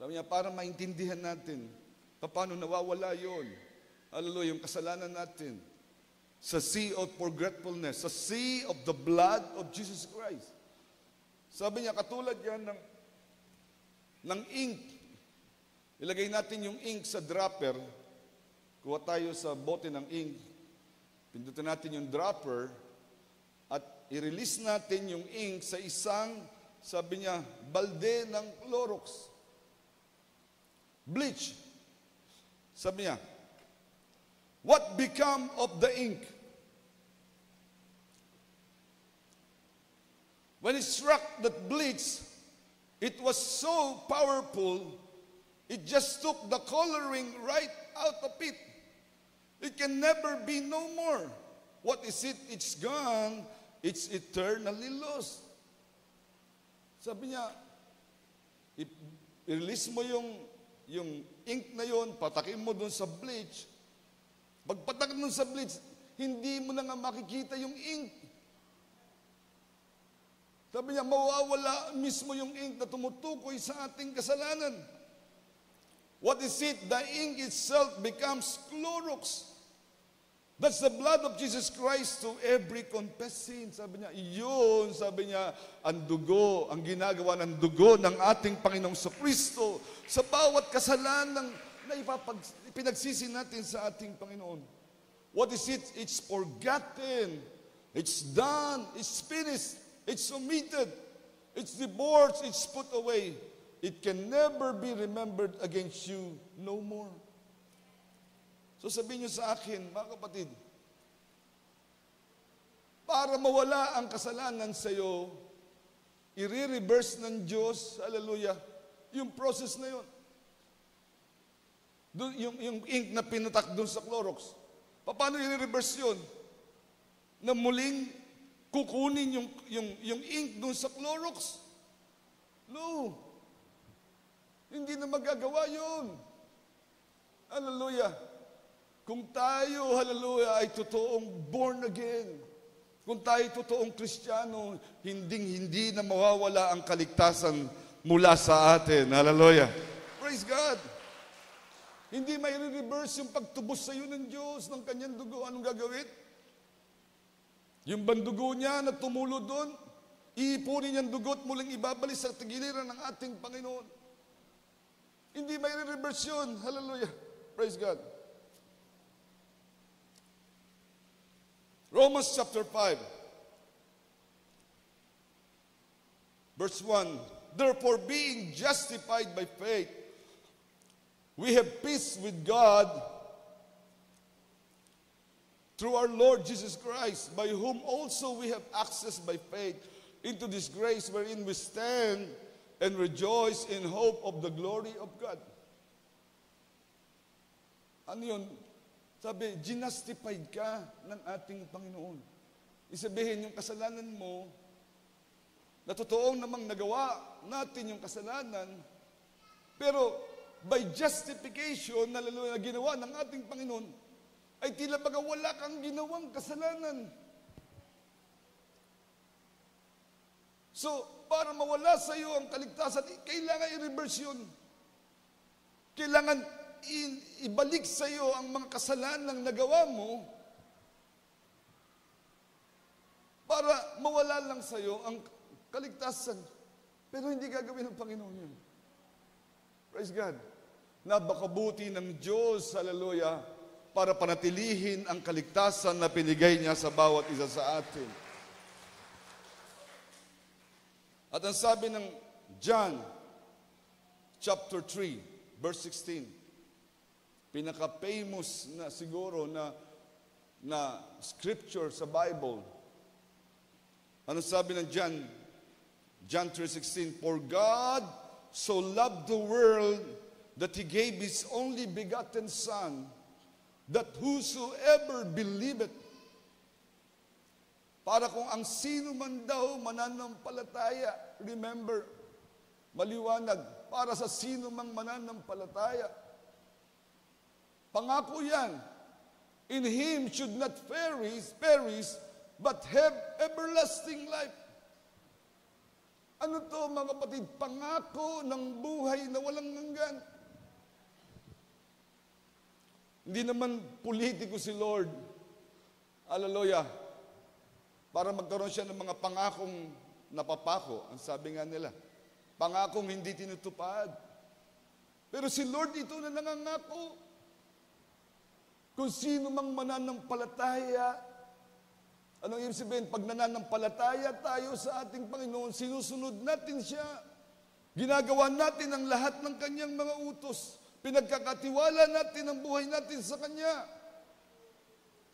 Sabi niya, para maintindihan natin, paano nawawala yon. Hallelujah, yung kasalanan natin. Sa sea of forgetfulness, sa sea of the blood of Jesus Christ. Sabi niya, katulad yan ng ink. Ilagay natin yung ink sa dropper. Kuha tayo sa bote ng ink, pindutin natin yung dropper, at i-release natin yung ink sa isang, sabi niya, balde ng Clorox. Bleach. Sabi niya, what become of the ink? When it struck that bleach, it was so powerful, it just took the coloring right out of it. It can never be no more. What is it? It's gone. It's eternally lost. Sabi niya, i-release mo yung ink na yon, patakin mo doon sa bleach. Pagpatak doon sa bleach, hindi mo na nga makikita yung ink. Sabi niya, mawawala mismo yung ink na tumutukoy sa ating kasalanan. What is it? The ink itself becomes Clorox. That's the blood of Jesus Christ to every confessed sin. Sabi niya, iyon, sabi niya, ang dugo, ang ginagawa ng dugo ng ating Panginoong Kristo sa bawat kasalanan na ipinagsisi natin sa ating Panginoon. What is it? It's forgotten. It's done. It's finished. It's omitted. It's divorced. It's put away. It can never be remembered against you no more. So sabihin niyo sa akin, mga kapatid, para mawala ang kasalanan sa iyo, i-reverse ng Diyos, hallelujah, yung process na yun. Yung ink na pinatak doon sa Clorox. Paano i-reverse yun? Na muling kukunin yung ink doon sa Clorox? No. Hindi na magagawa yun. Hallelujah. Kung tayo, hallelujah, ay totoong born again, kung tayo totoong Kristiyano, hindi na mawawala ang kaligtasan mula sa atin. Hallelujah. Praise God. Hindi may reverse yung pagtubos sa iyo ng Diyos, ng kanyang dugo. Anong gagawin? Yung bandugo niya na tumulo doon, iipunin niyang dugot muling ibabalik sa tagiliran ng ating Panginoon. Hindi may reverse yun. Hallelujah. Praise God. Romans chapter 5, verse 1. Therefore, being justified by faith, we have peace with God through our Lord Jesus Christ, by whom also we have access by faith into this grace wherein we stand and rejoice in hope of the glory of God. Ano yun? Sabi, ginustified ka ng ating Panginoon. Isabihin yung kasalanan mo, na totoong namang nagawa natin yung kasalanan, pero by justification na lalo na ginawa ng ating Panginoon, ay tila baga wala kang ginawang kasalanan. So, para mawala sa iyo ang kaligtasan, kailangan i-reverse yun. Kailangan ibalik sa iyo ang mga kasalanan nagawa mo para mawala lang sa iyo ang kaligtasan. Pero hindi gagawin ng Panginoon yun. Praise God. Napakabuti ng Diyos, hallelujah, para panatilihin ang kaligtasan na pinigay niya sa bawat isa sa atin. At ang sabi ng John chapter 3, verse 16, pinaka-famous na siguro na scripture sa Bible. Ano sabi ng John 3:16, For God so loved the world that He gave His only begotten Son, that whosoever believeth, para kung ang sino man daw mananampalataya, remember, maliwanag, para sa sino mang mananampalataya, pangako yan, in Him should not perish, but have everlasting life. Ano to mga kapatid? Pangako ng buhay na walang hanggan. Hindi naman politiko si Lord. Hallelujah. Para magkaroon siya ng mga pangakong napapako. Ang sabi nga nila, pangakong hindi tinutupad. Pero si Lord ito na nangangako. Kung sino mang mananampalataya, anong ibig sabihin? Pag nananampalataya tayo sa ating Panginoon, sinusunod natin siya. Ginagawa natin ang lahat ng kanyang mga utos. Pinagkakatiwala natin ang buhay natin sa Kanya.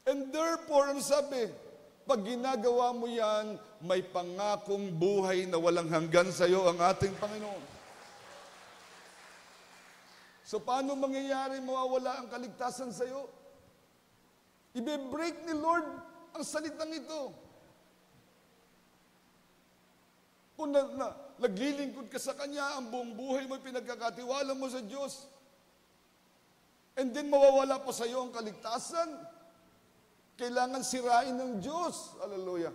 And therefore, ano sabi? Pag ginagawa mo yan, may pangakong buhay na walang hanggan sa iyo ang ating Panginoon. So paano mangyayari mawawala ang kaligtasan sa iyo? Ibe-break ni Lord ang salitang ito. Kung naglilingkod ka sa Kanya, ang buong buhay mo, pinagkakatiwala mo sa Diyos, and then mawawala pa sa iyo ang kaligtasan, kailangan sirain ng Diyos. Hallelujah.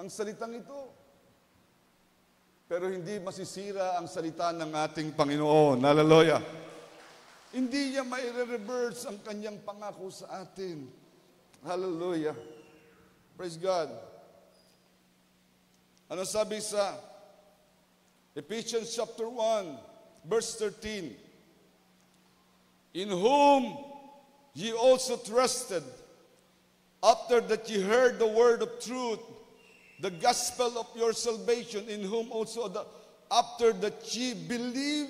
Ang salitang ito. Pero hindi masisira ang salita ng ating Panginoon. Hallelujah. Hindi niya mai-reverse ang kanyang pangako sa atin. Hallelujah. Praise God. Ano sabi sa Ephesians chapter 1, verse 13? In whom ye also trusted, after that ye heard the word of truth, the gospel of your salvation, in whom also after that ye believe,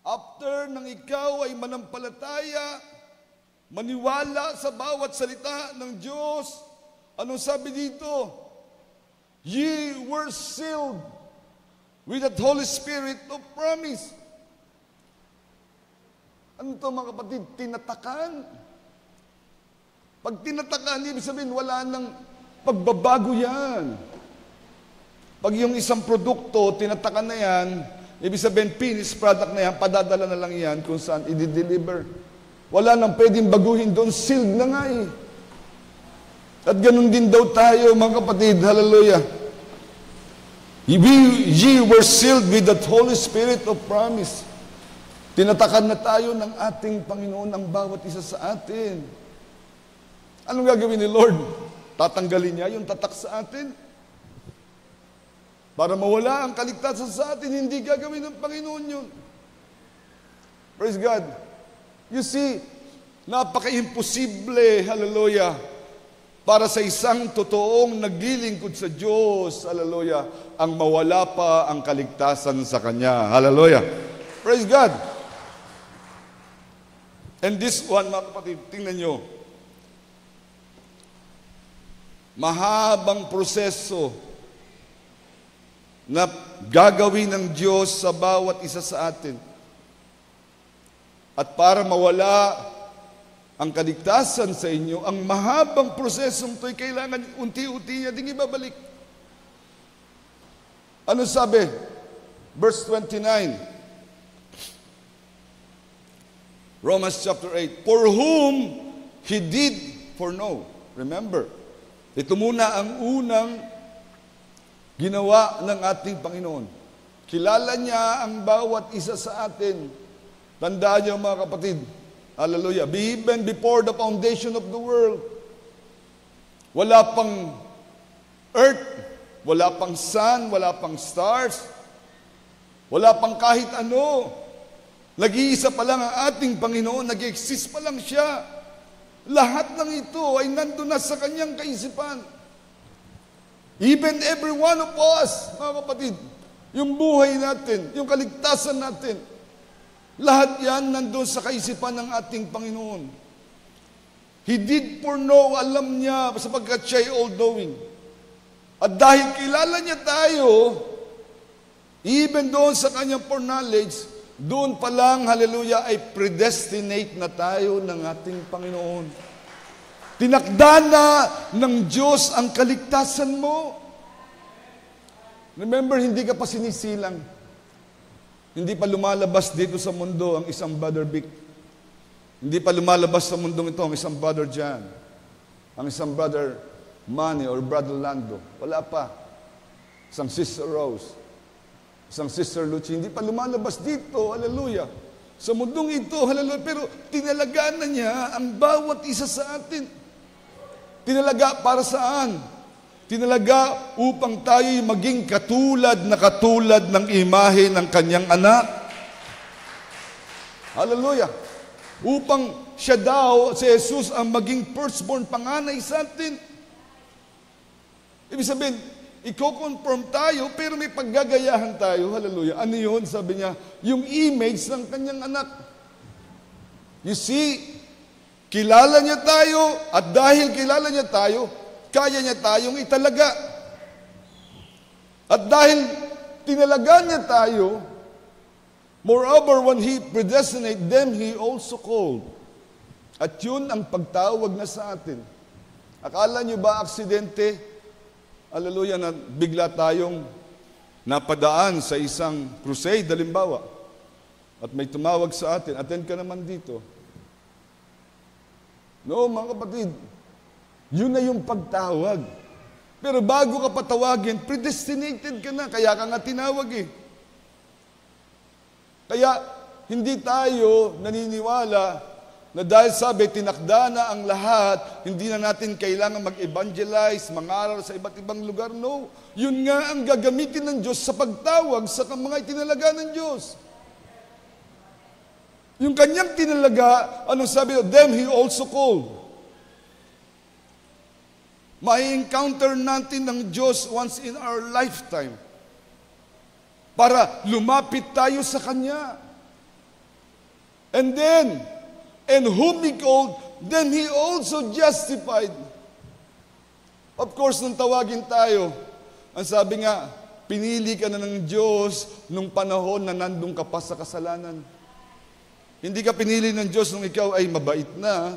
after nang ikaw ay manampalataya, maniwala sa bawat salita ng Diyos, anong sabi dito? Ye were sealed with the Holy Spirit of promise. Ano to mga kapatid? Tinatakan. Pag tinatakan, ibig sabihin, wala nang pagbabago yan. Pag yung isang produkto, tinatakan na yan, ibig sabihin, finished product na yan, padadala na lang yan kung saan i-deliver. Wala nang pwedeng baguhin doon, sealed na nga eh. At ganun din daw tayo, mga kapatid, hallelujah. Ye were sealed with the Holy Spirit of promise. Tinatakan na tayo ng ating Panginoon ang bawat isa sa atin. Anong gagawin ni Lord? Tatanggalin niya yung tatak sa atin? Para mawala ang kaligtasan sa atin, hindi gagawin ng Panginoon yun. Praise God. You see, napaka-imposible, hallelujah, para sa isang totoong naglilingkod sa Diyos, hallelujah, ang mawala pa ang kaligtasan sa Kanya. Hallelujah. Praise God. And this one, mga kapatid, tingnan nyo. Mahabang proseso na gagawin ng Diyos sa bawat isa sa atin. At para mawala ang kaligtasan sa inyo, ang mahabang prosesong ito'y kailangan unti-unti niya ding ibabalik. Ano sabi? Verse 29. Romans chapter 8. For whom He did foreknow. Remember, ito muna ang unang ginawa ng ating Panginoon. Kilala niya ang bawat isa sa atin. Tandaan niyo mga kapatid. Hallelujah. Even before the foundation of the world, wala pang earth, wala pang sun, wala pang stars, wala pang kahit ano. Nag-iisa pa lang ang ating Panginoon, nag-exist pa lang siya. Lahat ng ito ay nandun na sa kanyang kaisipan. Even every one of us, mga kapatid, yung buhay natin, yung kaligtasan natin, lahat yan nandun sa kaisipan ng ating Panginoon. He did foreknow, alam niya, sapagkat siya ay all-knowing. At dahil kilala niya tayo, even doon sa kanyang foreknowledge, doon pa lang, hallelujah, ay predestinate na tayo ng ating Panginoon. Tinakda na ng Diyos ang kaligtasan mo. Remember, hindi ka pa sinisilang. Hindi pa lumalabas dito sa mundo ang isang Brother Vic. Hindi pa lumalabas sa mundong ito ang isang Brother John. Ang isang Brother Manny or Brother Lando. Wala pa. Isang Sister Rose. Isang Sister Lucy, hindi pa lumalabas dito, hallelujah. Sa mundong ito, hallelujah, pero tinalagaan na niya ang bawat isa sa atin. Tinalaga para saan? Tinalaga upang tayo maging katulad ng imahe ng kanyang anak. Hallelujah. Upang siya daw, si Jesus, ang maging firstborn panganay sa atin. Ibig sabihin, i-confirm tayo, pero may paggagayahan tayo. Hallelujah. Ano yun? Sabi niya, yung image ng kanyang anak. You see, kilala niya tayo, at dahil kilala niya tayo, kaya niya tayong italaga. At dahil tinalaga niya tayo, moreover, when He predestinated them, He also called. At yun ang pagtawag na sa atin. Akala niyo ba aksidente? Hallelujah, na bigla tayong napadaan sa isang crusade, halimbawa, at may tumawag sa atin, attend ka naman dito. No, mga kapatid, yun na yung pagtawag. Pero bago ka patawagin, predestinated ka na, kaya ka nga tinawag eh. Kaya hindi tayo naniniwala na dahil sabi, tinakda na ang lahat, hindi na natin kailangan mag-evangelize, mangaral sa iba't ibang lugar. No, yun nga ang gagamitin ng Diyos sa pagtawag sa mga itinalaga ng Diyos. Yung kanyang tinalaga, anong sabi? Them He also called. Mai-encounter natin ng Diyos once in our lifetime para lumapit tayo sa Kanya. And then, and whom He called, then He also justified. Of course, nung tawagin tayo, ang sabi nga, pinili ka na ng Diyos nung panahon na nandun ka pa sa kasalanan. Hindi ka pinili ng Diyos nung ikaw ay mabait na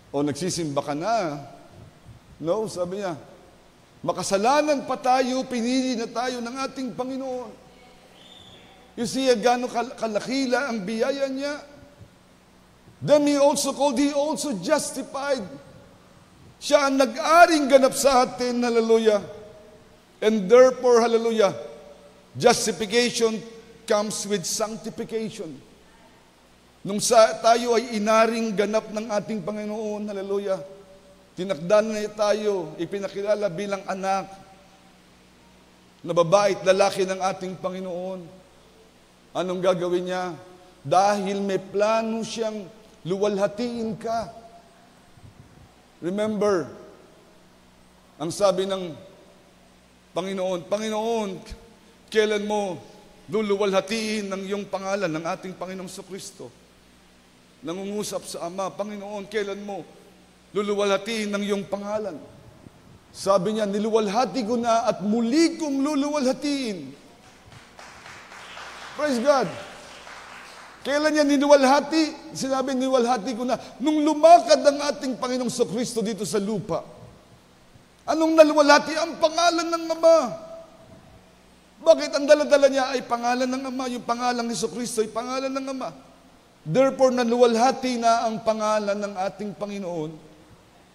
o nagsisimba ka na. No, sabi niya, makasalanan pa tayo, pinili na tayo ng ating Panginoon. You see, gano'ng kalakila ang biyaya niya. Then He also called, He also justified. Siya ang nag-aring ganap sa atin, hallelujah. And therefore, hallelujah, justification comes with sanctification. Nung tayo ay inaring ganap ng ating Panginoon, hallelujah, tinakdan na tayo, ipinakilala bilang anak na babae at lalaki ng ating Panginoon. Anong gagawin niya? Dahil may plano siyang luwalhatiin ka. Remember, ang sabi ng Panginoon, Panginoon, kailan mo luluwalhatiin ng iyong pangalan ng ating Panginoong Kristo? Nangungusap sa Ama, Panginoon, kailan mo luluwalhatiin ng iyong pangalan? Sabi niya, niluwalhati ko na at muli kong luluwalhatiin. Praise God. Kailan niya niluwalhati? Sinabi, niluwalhati ko na nung lumakad ang ating Panginoong Kristo dito sa lupa. Anong naluwalhati? Ang pangalan ng Ama. Bakit ang daladala niya ay pangalan ng Ama? Yung pangalan ni Kristo ay pangalan ng Ama. Therefore, naluwalhati na ang pangalan ng ating Panginoon,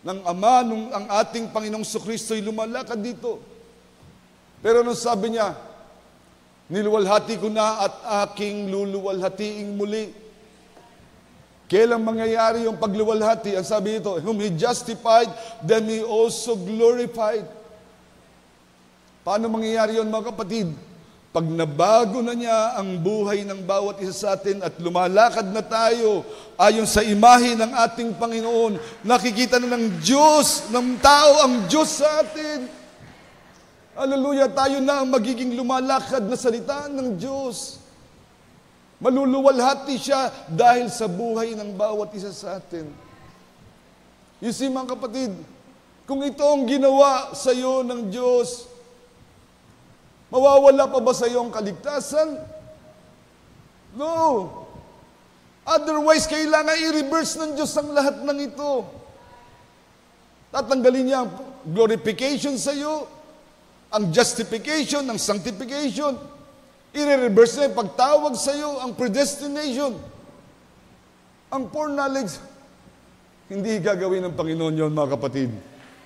ng Ama, nung ang ating Panginoong Kristo ay lumalakad dito. Pero nung sabi niya, niluwalhati ko na at aking luluwalhatiin muli. Kailan mangyayari yung pagluwalhati? Ang sabi nito, whom He justified, then He also glorified. Paano mangyayari yun, mga kapatid? Pag nabago na niya ang buhay ng bawat isa sa atin at lumalakad na tayo ayon sa imahe ng ating Panginoon, nakikita na ng Diyos, ng tao ang Diyos sa atin. Hallelujah, tayo na ang magiging lumalakad na salita ng Diyos. Maluluwalhati siya dahil sa buhay ng bawat isa sa atin. You see, mga kapatid, kung ito ang ginawa sa iyo ng Diyos, mawawala pa ba sa iyo ang kaligtasan? No. Otherwise, kailangan i-reverse ng Diyos ang lahat ng ito. Tatanggalin niya ang glorification sa iyo, ang justification, ang sanctification. I-reverse niya yung pagtawag sa iyo, ang predestination. Ang foreknowledge, hindi gagawin ng Panginoon yon, mga kapatid.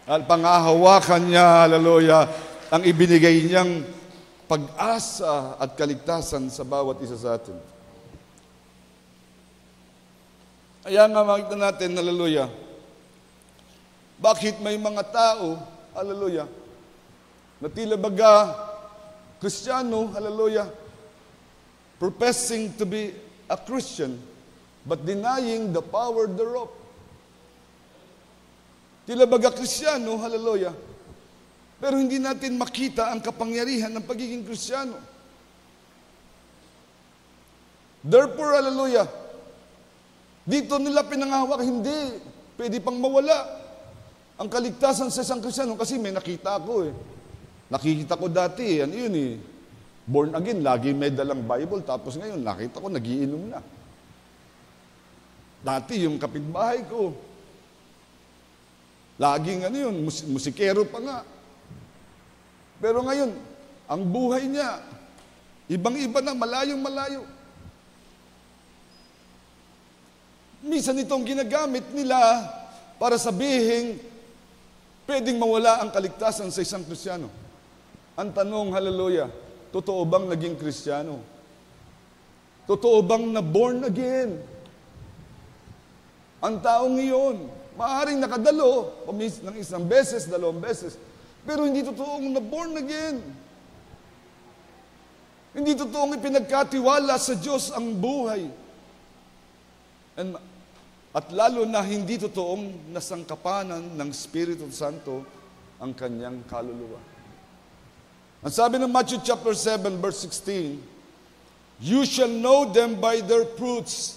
At pangahawakan niya, hallelujah, ang ibinigay niyang pag-asa at kaligtasan sa bawat isa sa atin. Kaya nga makita natin, hallelujah, bakit may mga tao, hallelujah, na tila baga Kristiyano, hallelujah, professing to be a Christian, but denying the power thereof. Tila baga Kristiyano, hallelujah, pero hindi natin makita ang kapangyarihan ng pagiging Kristiyano. Therefore, hallelujah, dito nila pinangahawak, hindi, pwede pang mawala ang kaligtasan sa isang Kristiyano kasi may nakita ako eh. Nakikita ko dati, ano yun eh, born again, lagi may dalang Bible, tapos ngayon nakita ko, nagiinom na. Dati yung kapitbahay ko, laging ano yun, musikero pa nga. Pero ngayon, ang buhay niya. Ibang-iba na, malayong-malayo. Minsan itong ginagamit nila para sabihin, pwedeng mawala ang kaligtasan sa isang Kristiyano. Ang tanong, hallelujah, totoo bang naging Kristiyano? Totoo bang na born again? Ang taong iyon, maaaring nakadalo, ng isang beses, dalawang beses, pero hindi totoong na born again. Hindi totoong ipinagkatiwala sa Diyos ang buhay. At lalo na hindi totoong nasangkapanan ng Espiritu Santo ang kanyang kaluluwa. Ang sabi ng Matthew chapter 7 verse 16, "You shall know them by their fruits.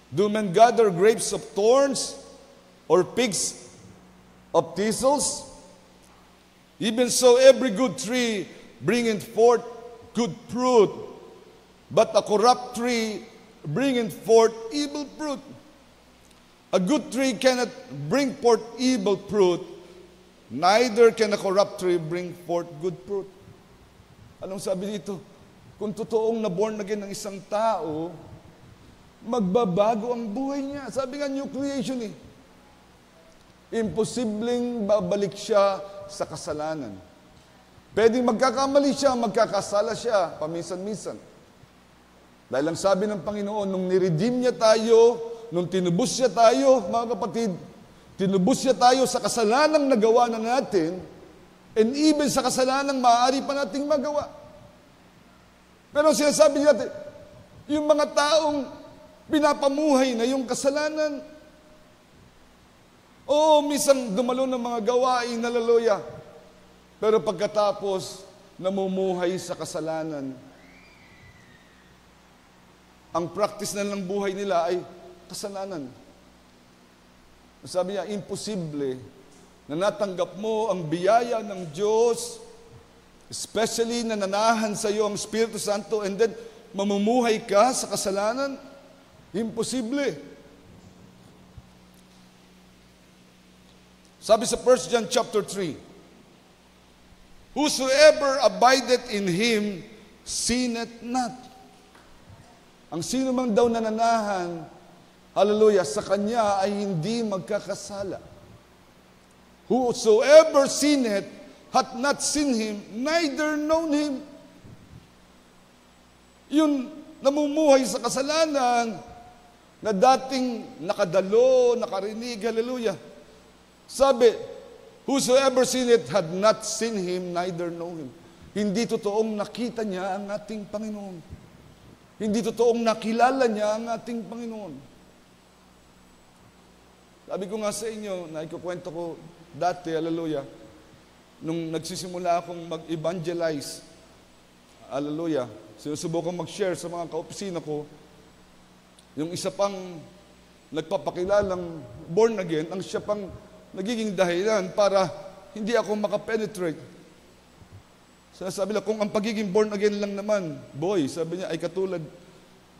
Do men gather grapes of thorns or figs of thistles? Even so every good tree bringeth forth good fruit, but a corrupt tree bringeth forth evil fruit. A good tree cannot bring forth evil fruit, neither can a corrupt tree bring forth good fruit." Anong sabi dito? Kung totoong na-born again ng isang tao, magbabago ang buhay niya. Sabi nga, new creation eh. Imposibleng babalik siya sa kasalanan. Pwedeng magkakamali siya, magkakasala siya, paminsan-minsan. Dahil ang sabi ng Panginoon, nung niredeem niya tayo, nung tinubos siya tayo, mga kapatid, tinubos siya tayo sa kasalanang nagawa na natin, and even sa kasalanang maaari pa nating magawa. Pero sinasabi natin, yung mga taong pinapamuhay na yung kasalanan, minsan dumalo ng mga gawain, hallelujah. Pero pagkatapos, namumuhay sa kasalanan, ang practice na ng buhay nila ay kasalanan. Sabi niya, imposible na natanggap mo ang biyaya ng Diyos, especially na nanahan sa iyo ang Espiritu Santo, and then mamumuhay ka sa kasalanan. Imposible. Sabi sa 1 John chapter 3, "Whosoever abideth in Him, sinneth not." Ang sino mang daw nananahan, hallelujah, sa Kanya ay hindi magkakasala. "Whosoever sinneth hath not seen Him, neither known Him." Yun, namumuhay sa kasalanan, na dating nakadalo, nakarinig, hallelujah. Sabi, "Whosoever sinneth had not seen Him, neither know Him." Hindi totoong nakita niya ang ating Panginoon. Hindi totoong nakilala niya ang ating Panginoon. Sabi ko nga sa inyo, na ikukwento ko dati, hallelujah, nung nagsisimula akong mag-evangelize, hallelujah, sinusubukan mag-share sa mga kaopisina ko, yung isa pang nagpapakilalang born again, ang siya pang nagiging dahilan para hindi ako makapenetrate. Sabi lang, kung ang pagiging born again lang naman, boy, sabi niya, ay katulad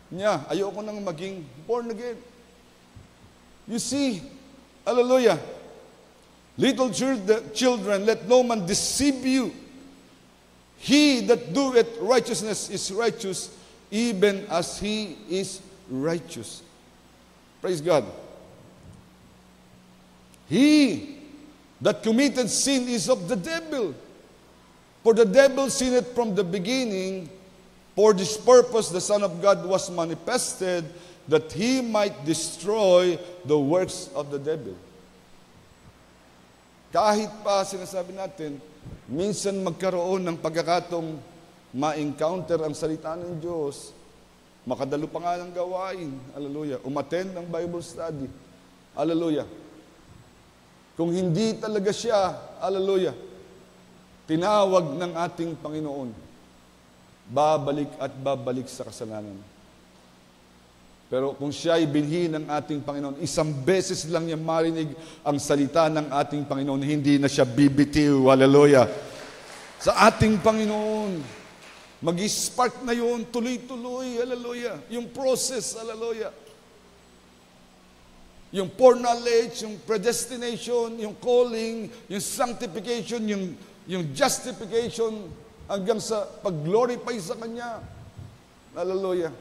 niya, ayoko nang maging born again. You see, hallelujah, little children, let no man deceive you. He that doeth righteousness is righteous, even as he is righteous. Praise God. He that committed sin is of the devil. For the devil sinned from the beginning. For this purpose the Son of God was manifested, that He might destroy the works of the devil. Kahit pa sinasabi natin, minsan magkaroon ng pagkakataong ma-encounter ang salita ng Diyos, makadalo pa nga ng gawain, hallelujah, umattend ng Bible study, hallelujah. Kung hindi talaga siya, hallelujah, tinawag ng ating Panginoon, babalik at babalik sa kasalanan. Pero kung siya ay binhi ng ating Panginoon, isang beses lang niya marinig ang salita ng ating Panginoon, hindi na siya bibitiw, hallelujah. Sa ating Panginoon, mag-spark na yun, tuloy-tuloy, hallelujah. Yung process, hallelujah. Yung foreknowledge, yung predestination, yung calling, yung sanctification, yung justification, hanggang sa pag-glorify sa Kanya. Hallelujah.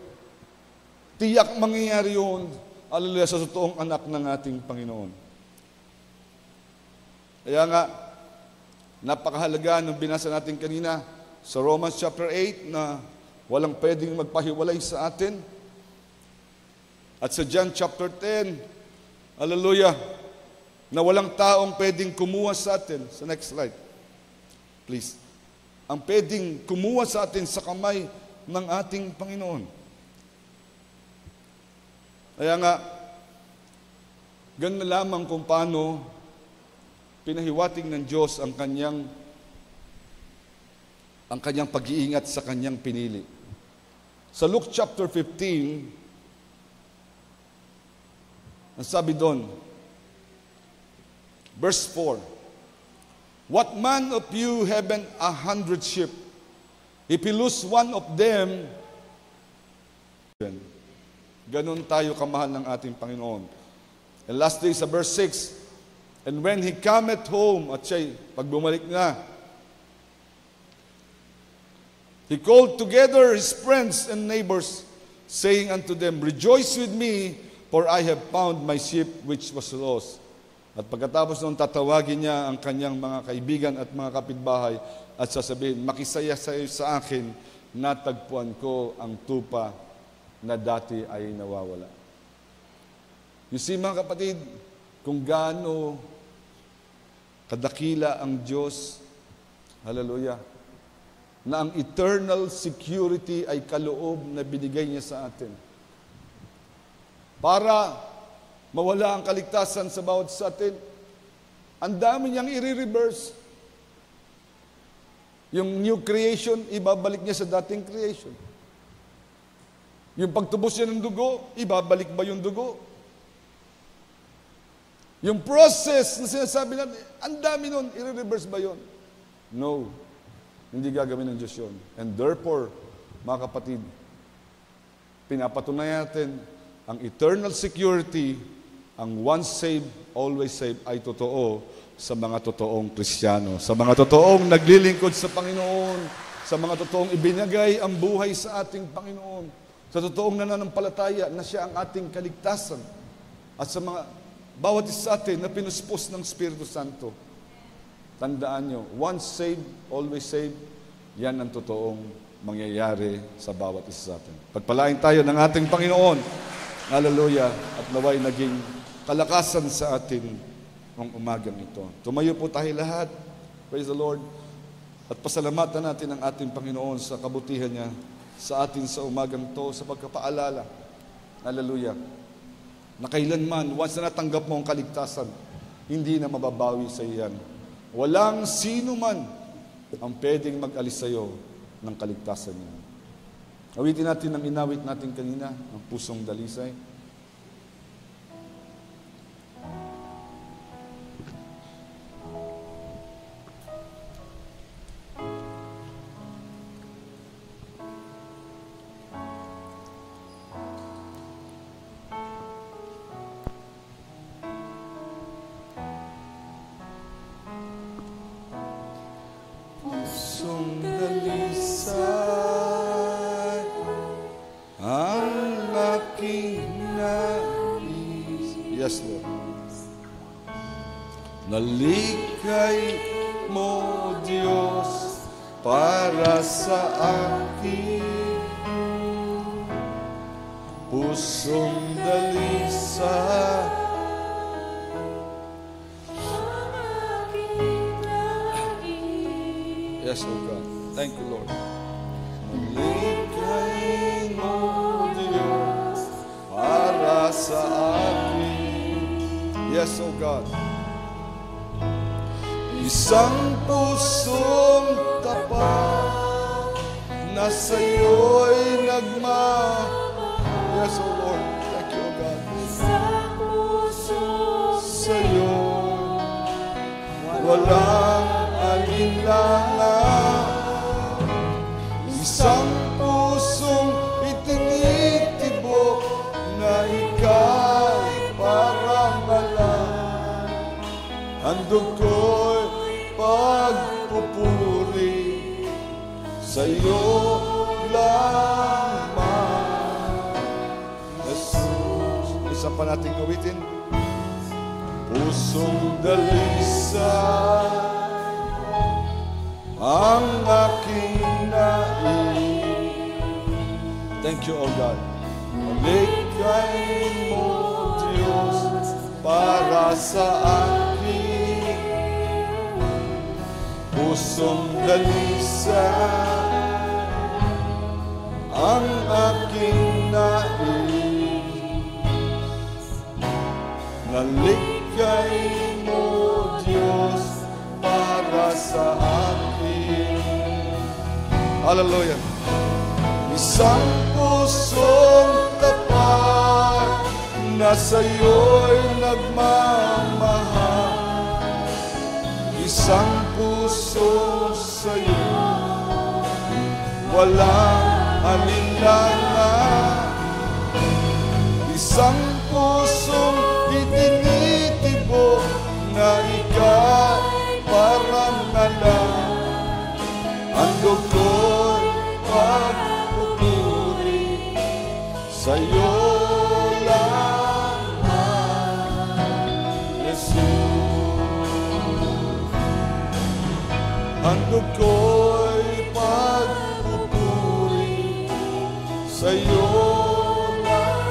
Tiyak mangyayari yun, hallelujah, sa totoong anak ng ating Panginoon. Kaya nga, napakahalaga nung binasa natin kanina sa Romans chapter 8 na walang pwedeng magpahiwalay sa atin. At sa John chapter 10, hallelujah, na walang taong pwedeng kumuha sa atin. Sa next slide, please. Ang pwedeng kumuha sa atin sa kamay ng ating Panginoon. Kaya nga, ganun na lamang kung paano pinahiwatig ng Diyos ang kanyang pag-iingat sa kanyang pinili. Sa Luke chapter 15, ang sabi doon, verse 4, "What man of you having 100 sheep, if he lose one of them," ganun tayo kamahal ng ating Panginoon. And lastly, sa verse 6, "And when he cometh home," at siya'y pag bumalik na, "he called together his friends and neighbors, saying unto them, Rejoice with me, for I have found my sheep which was lost." At pagkatapos noon, tatawagin niya ang kanyang mga kaibigan at mga kapitbahay at sasabihin, "Makisaya sa akin, natagpuan ko ang tupa na dati ay nawawala." You see, mga kapatid, kung gaano kadakila ang Diyos, hallelujah, na ang eternal security ay kaloob na binigay niya sa atin. Para mawala ang kaligtasan sa bawat sa atin, ang dami niyang i-reverse. Yung new creation, ibabalik niya sa dating creation. Yung pagtubos niya ng dugo, ibabalik ba yung dugo? Yung process na sinasabi natin, ang dami nun, i-reverse ba yun? No. Hindi gagawin ng Diyos yun. And therefore, mga kapatid, pinapatunayan natin ang eternal security, ang once saved, always saved, ay totoo sa mga totoong Kristiyano, sa mga totoong naglilingkod sa Panginoon, sa mga totoong ibinagay ang buhay sa ating Panginoon, sa totoong nananampalataya na siya ang ating kaligtasan, at sa mga bawat isa atin na pinuspos ng Espiritu Santo. Tandaan nyo, once saved, always saved, yan ang totoong mangyayari sa bawat isa sa atin. Pagpalain tayo ng ating Panginoon, hallelujah, at naway naging kalakasan sa atin ng umagang ito. Tumayo po tayo lahat, praise the Lord, at pasalamatan natin ang ating Panginoon sa kabutihan niya sa atin sa umagang to, sa pagkapaalala, hallelujah, na kailanman, once na natanggap mo ang kaligtasan, hindi na mababawi sa iyan. Walang sino man ang pwedeng mag-alis sa iyo ng kaligtasan niya. Awitin natin ang inawit natin kanina, ang Pusong Dalisay. Pusong dalisay, ang aking nais. Yes, Lord. Nalikay mo, Diyos, para sa akin. Pusong dalisay, yes, oh God. Thank you, Lord. Likay mo, Diyos, para sa akin. Yes, oh God. Isang pusong tapat na sa'yo'y yes, oh Lord. Thank you, oh God. Isang puso Sa'yo walang alinlangan. Isang pusong itinitibok na ika'y parangalan. Handog ko'y pagpupuri sa'yo lamang. Jesus. Isa pa natin kawitin. Pusong dalisay ang aking nais. Thank you, O God. Maligay mo, Diyos, para sa akin. Pusong dalisay ang aking nais. Naligay mo, Diyos, para sa akin. Hallelujah. Isang pusong tapat na sa'yo'y nagmamahal. Isang puso sa'yo, walang alinlangan. Isang pusong itinitibok na ika'y parang nalang. Ang dugo'y pagpupuri sa'yo lamang, Jesus. Ang dugo'y pagpupuri sa'yo lamang,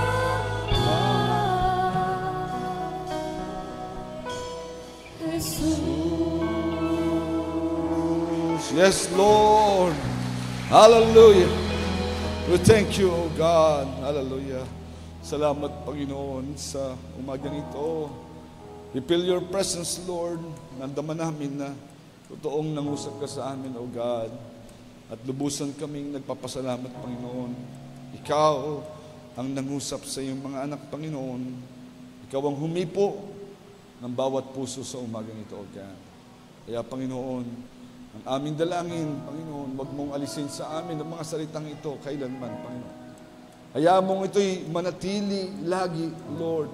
Jesus. Yes, Lord. Hallelujah. We thank you, O God. Hallelujah. Salamat, Panginoon, sa umagang ito. We feel your presence, Lord. Nandama namin na totoong nangusap ka sa amin, O God. At lubusan kaming nagpapasalamat, Panginoon. Ikaw ang nangusap sa iyong mga anak, Panginoon. Ikaw ang humipo ng bawat puso sa umagang ito, O God. Kaya, Panginoon, ang aming dalangin, Panginoon, huwag mong alisin sa amin ang mga salitang ito kailanman, Panginoon. Hayaan mong ito'y manatili lagi, Lord,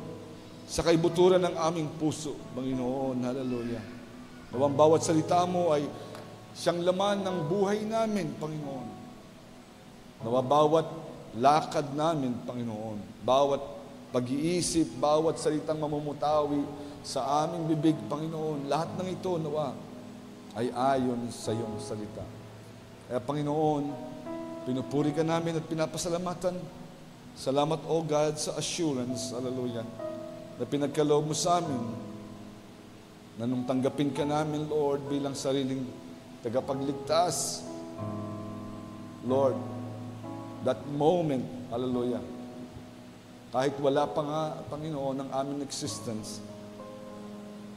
sa kaibuturan ng aming puso, Panginoon. Hallelujah. Nawang bawat salita mo ay siyang laman ng buhay namin, Panginoon. Nawa bawat lakad namin, Panginoon. Bawat pag-iisip, bawat salitang mamumutawi sa aming bibig, Panginoon. Lahat ng ito, nawa, ay ayon sa iyong salita. Kaya Panginoon, pinupuri ka namin at pinapasalamatan. Salamat, O God, sa assurance, hallelujah, na pinagkaloob mo sa amin, na nung tanggapin ka namin, Lord, bilang sariling tagapagligtas, Lord, that moment, hallelujah, kahit wala pa nga, Panginoon, ang aming existence,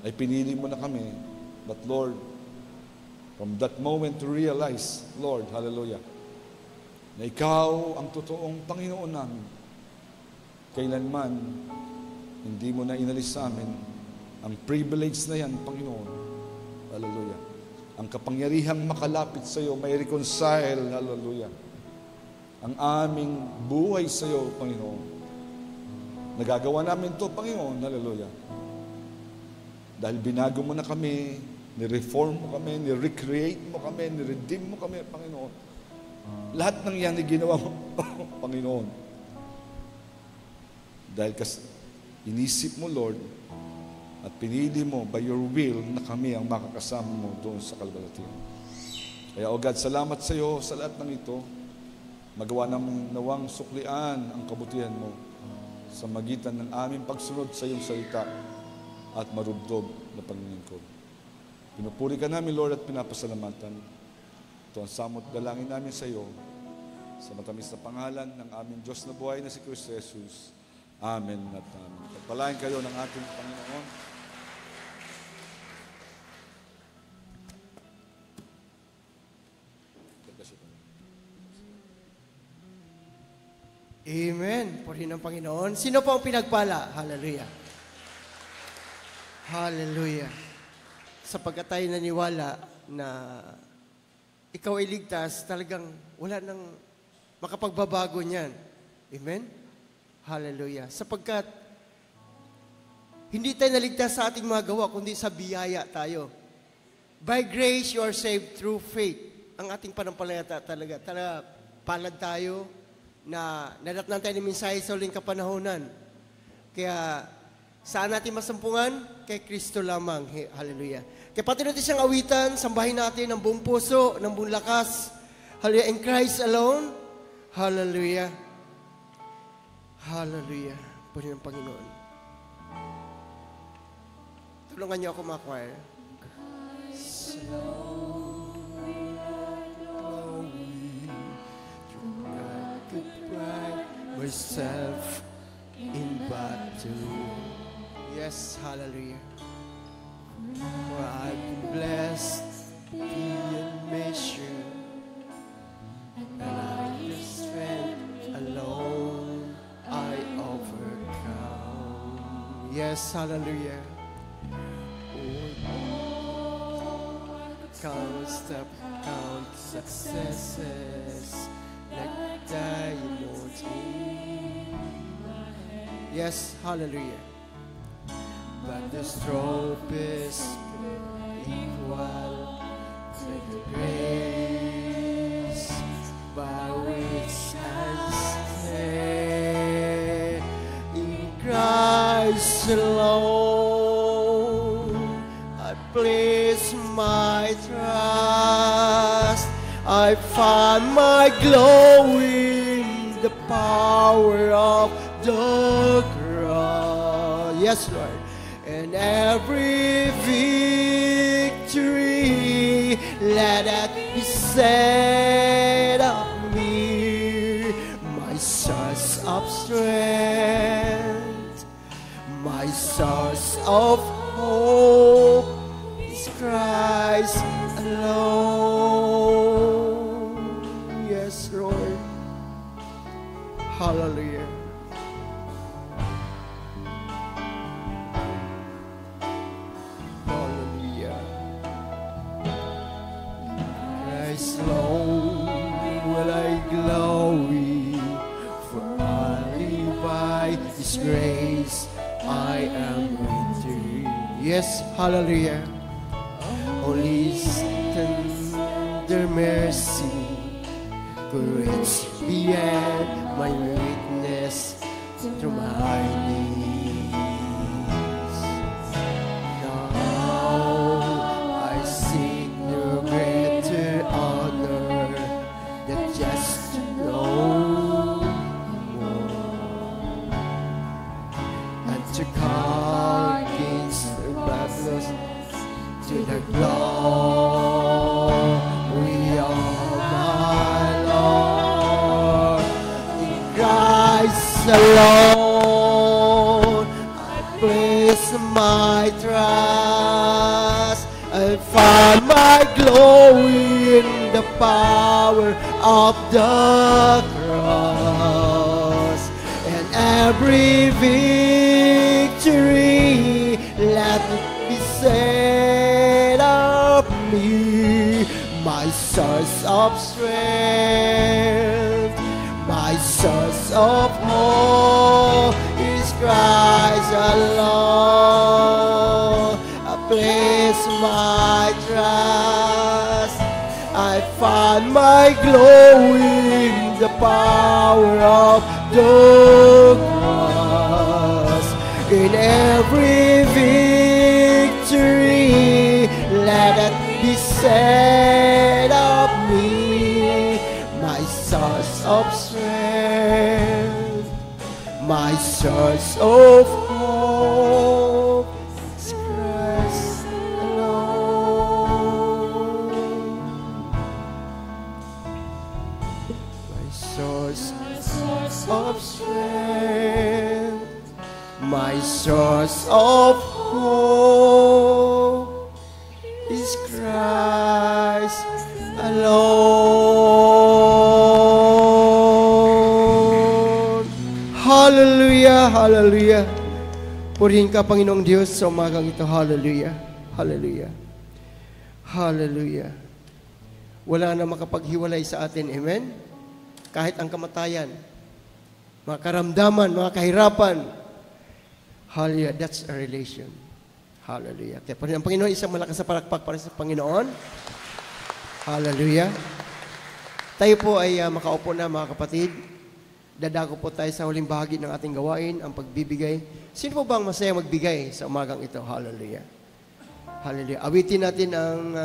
ay pinili mo na kami. But Lord, from that moment to realize, Lord, hallelujah, na ikaw ang totoong Panginoon namin. Kailanman, hindi mo na inalis sa amin ang privilege na yan, Panginoon. Hallelujah. Ang kapangyarihang makalapit sa iyo, may reconcile, hallelujah, ang aming buhay sa iyo, Panginoon. Nagagawa namin to, Panginoon, hallelujah. Dahil binago mo na kami, ni-reform mo kami, ni-recreate mo kami, ni-redeem mo kami, Panginoon. Lahat ng yan ay ginawa mo, Panginoon. Dahil inisip mo, Lord, at pinili mo by your will na kami ang makakasama mo doon sa kalbalatian. Kaya, O God, salamat sa iyo sa lahat ng ito. Magawa ng nawang suklian ang kabutihan mo sa magitan ng aming pagsunod sa iyong salita at marubdob na panginingkod. Pinupuri ka namin, Lord, at pinapasalamatan. Ito ang samot dalangin namin sa iyo, sa matamis na pangalan ng aming Diyos na buhay na si Kristo Jesus. Amen at amen. Pagpalain kayo ng ating Panginoon. Amen. Purihin ng Panginoon. Sino po ang pinagpala? Hallelujah. Hallelujah. Sapagkat tayo naniwala na ikaw ay ligtas, talagang wala nang makapagbabago niyan. Amen? Hallelujah. Sapagkat hindi tayo naligtas sa ating mga gawa, kundi sa biyaya tayo. By grace, you are saved through faith. ang ating panampalataya talaga. Palad tayo na nadatnan tayo ng mensahe sa huling kapanahonan. Kaya, saan natin masumpungan? Kay Kristo lamang. Hallelujah. Kaya pati natin siyang awitan, sambahin natin ng buong puso, ng buong lakas. Hallelujah. In Christ alone. Hallelujah. Hallelujah. Puri ng Panginoon. Tulungan niyo ako mga choir. Myself in battle. Yes, hallelujah. For I've been blessed beyond measure, and I the strength alone I overcome. Yes, hallelujah. Count successes like diamonds in my hand. Yes, hallelujah. But the strongest equal to the grace by which I stand in Christ alone. I place my trust. I find my glory in the power of the cross. Yes, Lord. And every victory, let it be said of me, my source of strength, my source of hope is Christ alone. Yes, Lord. Hallelujah. Hallelujah. Christ alone will I glory, for only by His grace I am victory. Yes, hallelujah. Only His tender mercy could reach beyond my weakness to my knees. Now I seek no greater honor than just to know more, and to call against the battles to the glory of my Lord. In Christ alone I place my trust. I find my glory in the power of the cross. And every victory, let it be said of me, my source of strength, my source of hope is Christ alone. I place my trust. I find my glory in the power of the cross. In every victory, let it be said of me, my source of strength, my source of hope is Christ alone. My source of strength, my source of hope is Christ alone. Hallelujah, hallelujah. Purihin ka, Panginoong Diyos, sa umagang ito. Hallelujah, hallelujah, hallelujah. Wala na makapaghiwalay sa atin, amen? Kahit ang kamatayan, mga karamdaman, mga kahirapan, hallelujah, that's a relation. Hallelujah. Kaya purihin ang Panginoon, isang malakas na palakpak para sa Panginoon. Hallelujah. Tayo po ay makaupo na mga kapatid. Dadako po tayo sa huling bahagi ng ating gawain, ang pagbibigay. Sino po bang masaya magbigay sa umagang ito? Hallelujah. Hallelujah. Awitin natin ang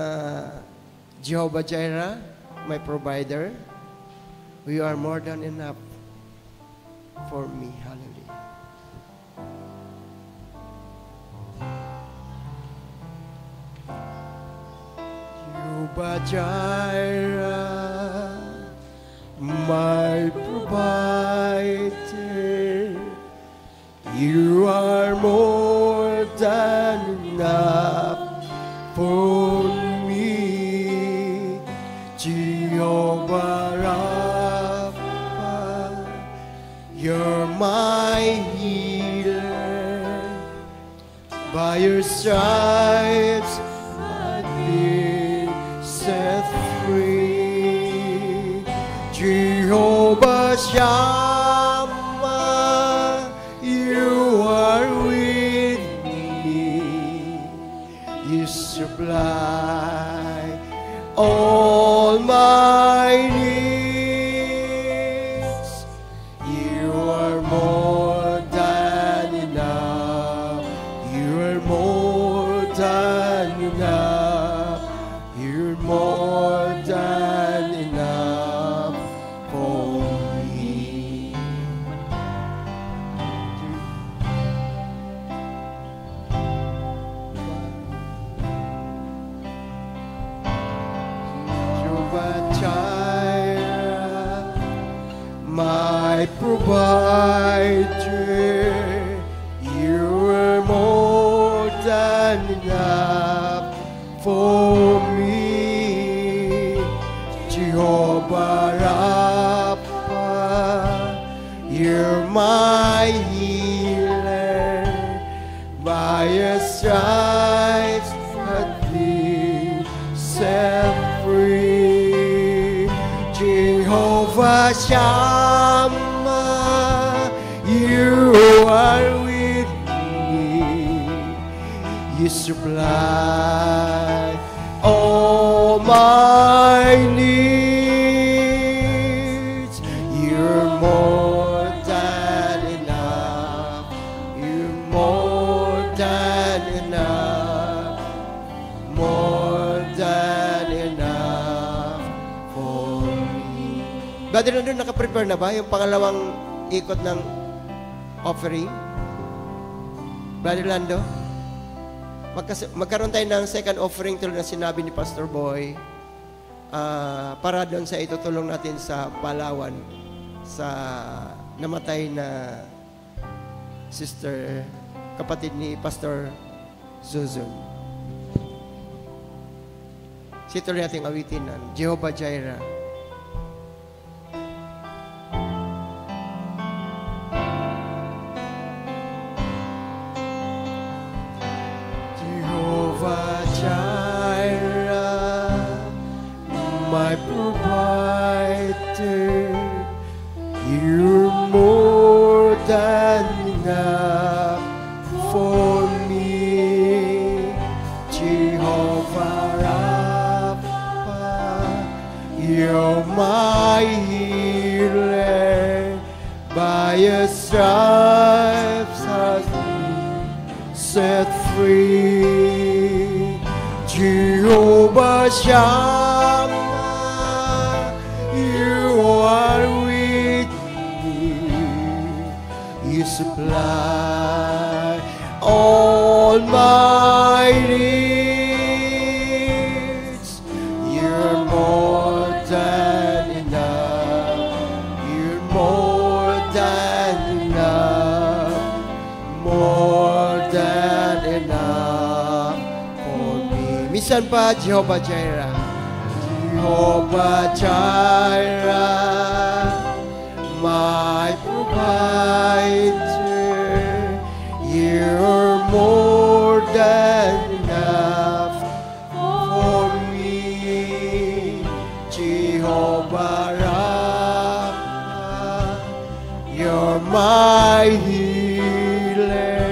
Jehovah Jireh, my provider. You are more than enough for me. Hallelujah. Jehovah Jireh, my provider, you are more than enough for me. Jehovah Rapha, you're my healer. By your stripes I've been set free. Jehovah Shammah, you are with me. You supply all my needs. You are more than enough. You are more than enough. You're more than enough for me. Jehovah Jireh, my provider, you are more than enough for me. Jehovah Rapha, you're my healer. By your stripes I've been set free. Jehovah Shammah, you are with me. You supply all my needs. You're more than enough. You're more than enough. More than enough for me. Brother Lando, nakaprepare na ba yung pangalawang ikot ng offering? Brother Lando? Magkaroon tayo ng second offering tulad na sinabi ni Pastor Boy para doon sa itutulong natin sa Palawan sa namatay na sister, kapatid ni Pastor Zuzun. Situloy natin awitin ng Jehovah Jireh. My provider, you're more than enough for me. Jehovah Rapha, you're my healer. By your stripes I've been set free. Jehovah Shammah, you are with me. You supply all my needs. You're more than enough. You're more than enough. More than enough for me. Minsan pa, Jehovah Jireh. Jehovah Jireh, my provider, you're more than enough for me. Jehovah Rapha, you're my healer.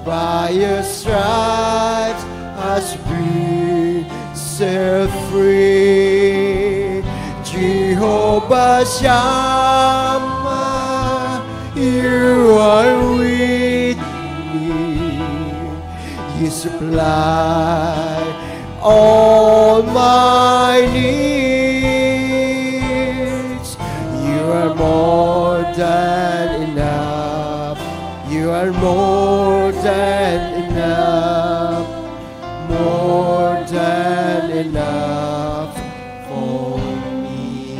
By your stripes has been set free. Jehovah Shammah, you are with me. You supply all my needs. You are more than enough. You are more than enough. More than enough for me.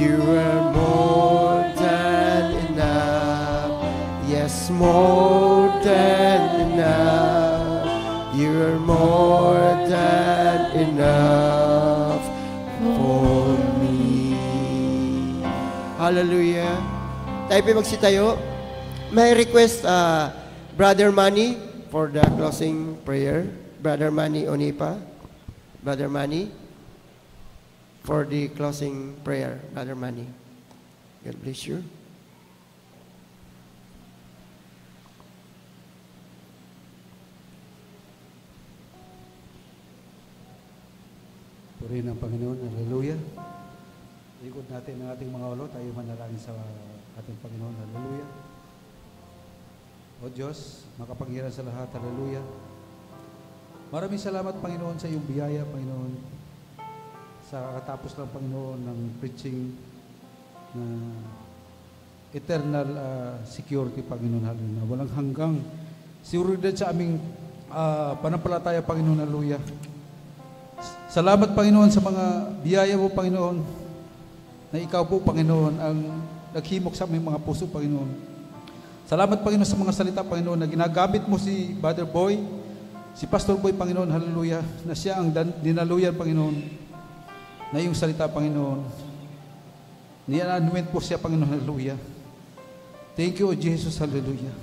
You are more than enough. Yes, more than enough. You are more than enough for me. Hallelujah. Tayo po magsitayo. May request, Brother Manny, for the closing prayer. Brother Manny Onipa. Brother Manny, for the closing prayer. Brother Manny. God bless you. Purihin ang Panginoon. Hallelujah. Ikot natin ang ating mga ulo. Tayo manalangin sa ating Panginoon. Hallelujah. O Diyos, makapangyarihan sa lahat. Hallelujah. Maraming salamat, Panginoon, sa iyong biyaya, Panginoon. Sa katapos ng Panginoon ng preaching na eternal security, Panginoon. Hallelujah. Walang hanggang seguridad sa aming panampalataya, Panginoon. Hallelujah. Salamat, Panginoon, sa mga biyaya mo, Panginoon, na ikaw po, Panginoon, ang naghimok sa aming mga puso, Panginoon. Salamat, Panginoon, sa mga salita, Panginoon, na ginagamit mo si Brother Boy, si Pastor Boy, Panginoon, hallelujah, na siya ang dinaluyan, Panginoon, na iyong salita, Panginoon. Niyan-anoint po siya, Panginoon, hallelujah. Thank you, O Jesus, hallelujah.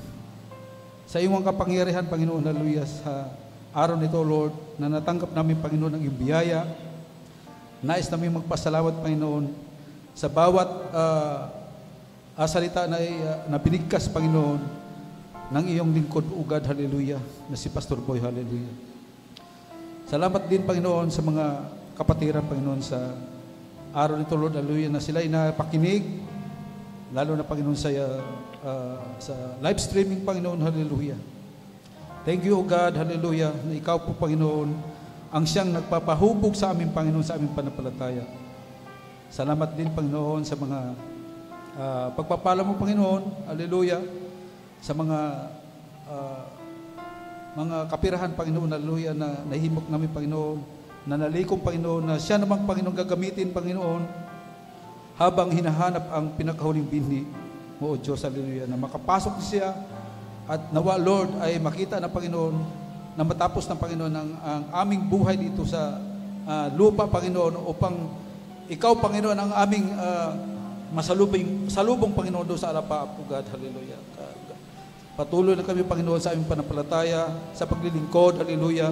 Sa iyong kapangyarihan, Panginoon, hallelujah, sa araw nito, Lord, na natanggap namin, Panginoon, ang iyong biyaya. Nais namin magpasalamat, Panginoon, sa bawat salita na binigkas, Panginoon, ng iyong lingkod, O God, hallelujah, na si Pastor Boy, hallelujah. Salamat din, Panginoon, sa mga kapatiran, Panginoon, sa araw nito, Lord, hallelujah, na sila ay napakinig, lalo na, Panginoon, sa live streaming, Panginoon, hallelujah. Thank you, O God, hallelujah, na ikaw po, Panginoon, ang siyang nagpapahubog sa amin, Panginoon, sa aming panampalataya. Salamat din, Panginoon, sa mga pagpapala mo, Panginoon, hallelujah, sa mga kapirahan, Panginoon, hallelujah, na nahimok namin, Panginoon, na nalikom, Panginoon, na siya namang, Panginoon, gagamitin, Panginoon, habang hinahanap ang pinakahuling binhi mo, O Diyos, hallelujah, na makapasok siya. At nawa, Lord, ay makita na, Panginoon, na matapos ng Panginoon ang aming buhay dito sa lupa, Panginoon, upang ikaw, Panginoon, ang aming salubong, Panginoon, doon sa alapa, O God, hallelujah. Patuloy na kami, Panginoon, sa aming panampalataya, sa paglilingkod, hallelujah.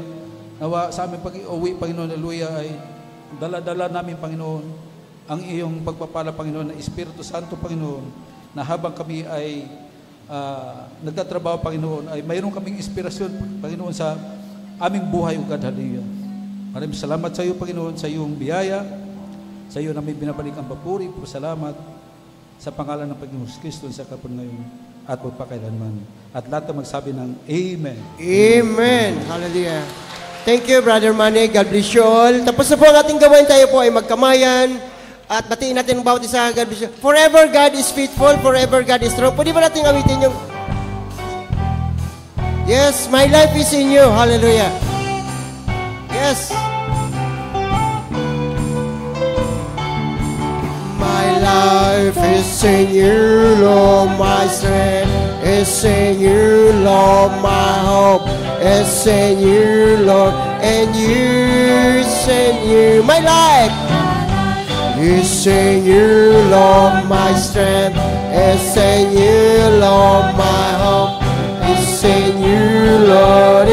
Nawa, sa aming pag-iuwi, Panginoon, hallelujah, ay dala-dala namin, Panginoon, ang iyong pagpapala, Panginoon, na Espiritu Santo, Panginoon, na habang kami ay nagtatrabaho, Panginoon, ay mayroon kaming inspirasyon, Panginoon, sa aming buhay, O God, hallelujah. Maraming salamat sa iyo, Panginoon, sa iyong biyaya, sa iyo namin binabalik ang papuri, po salamat sa pangalan ng Panginoon Kristo sa kapon ngayon at magpakailanman. At lahat na magsabi ng Amen. Amen. Hallelujah. Thank you, Brother Manny. God bless you all. Tapos na po ang ating gawain, tayo po ay magkamayan. At batiin natin ang bawat isa. God bless you. Forever God is faithful. Forever God is strong. Pwede ba natin awitin yung... Yes, my life is in you. Hallelujah. Yes. My life is in you, Lord. My strength is in you, Lord. My hope is in you, Lord. And you is in you. My life is in you, Lord. My strength is in you, Lord. My hope is in you, Lord.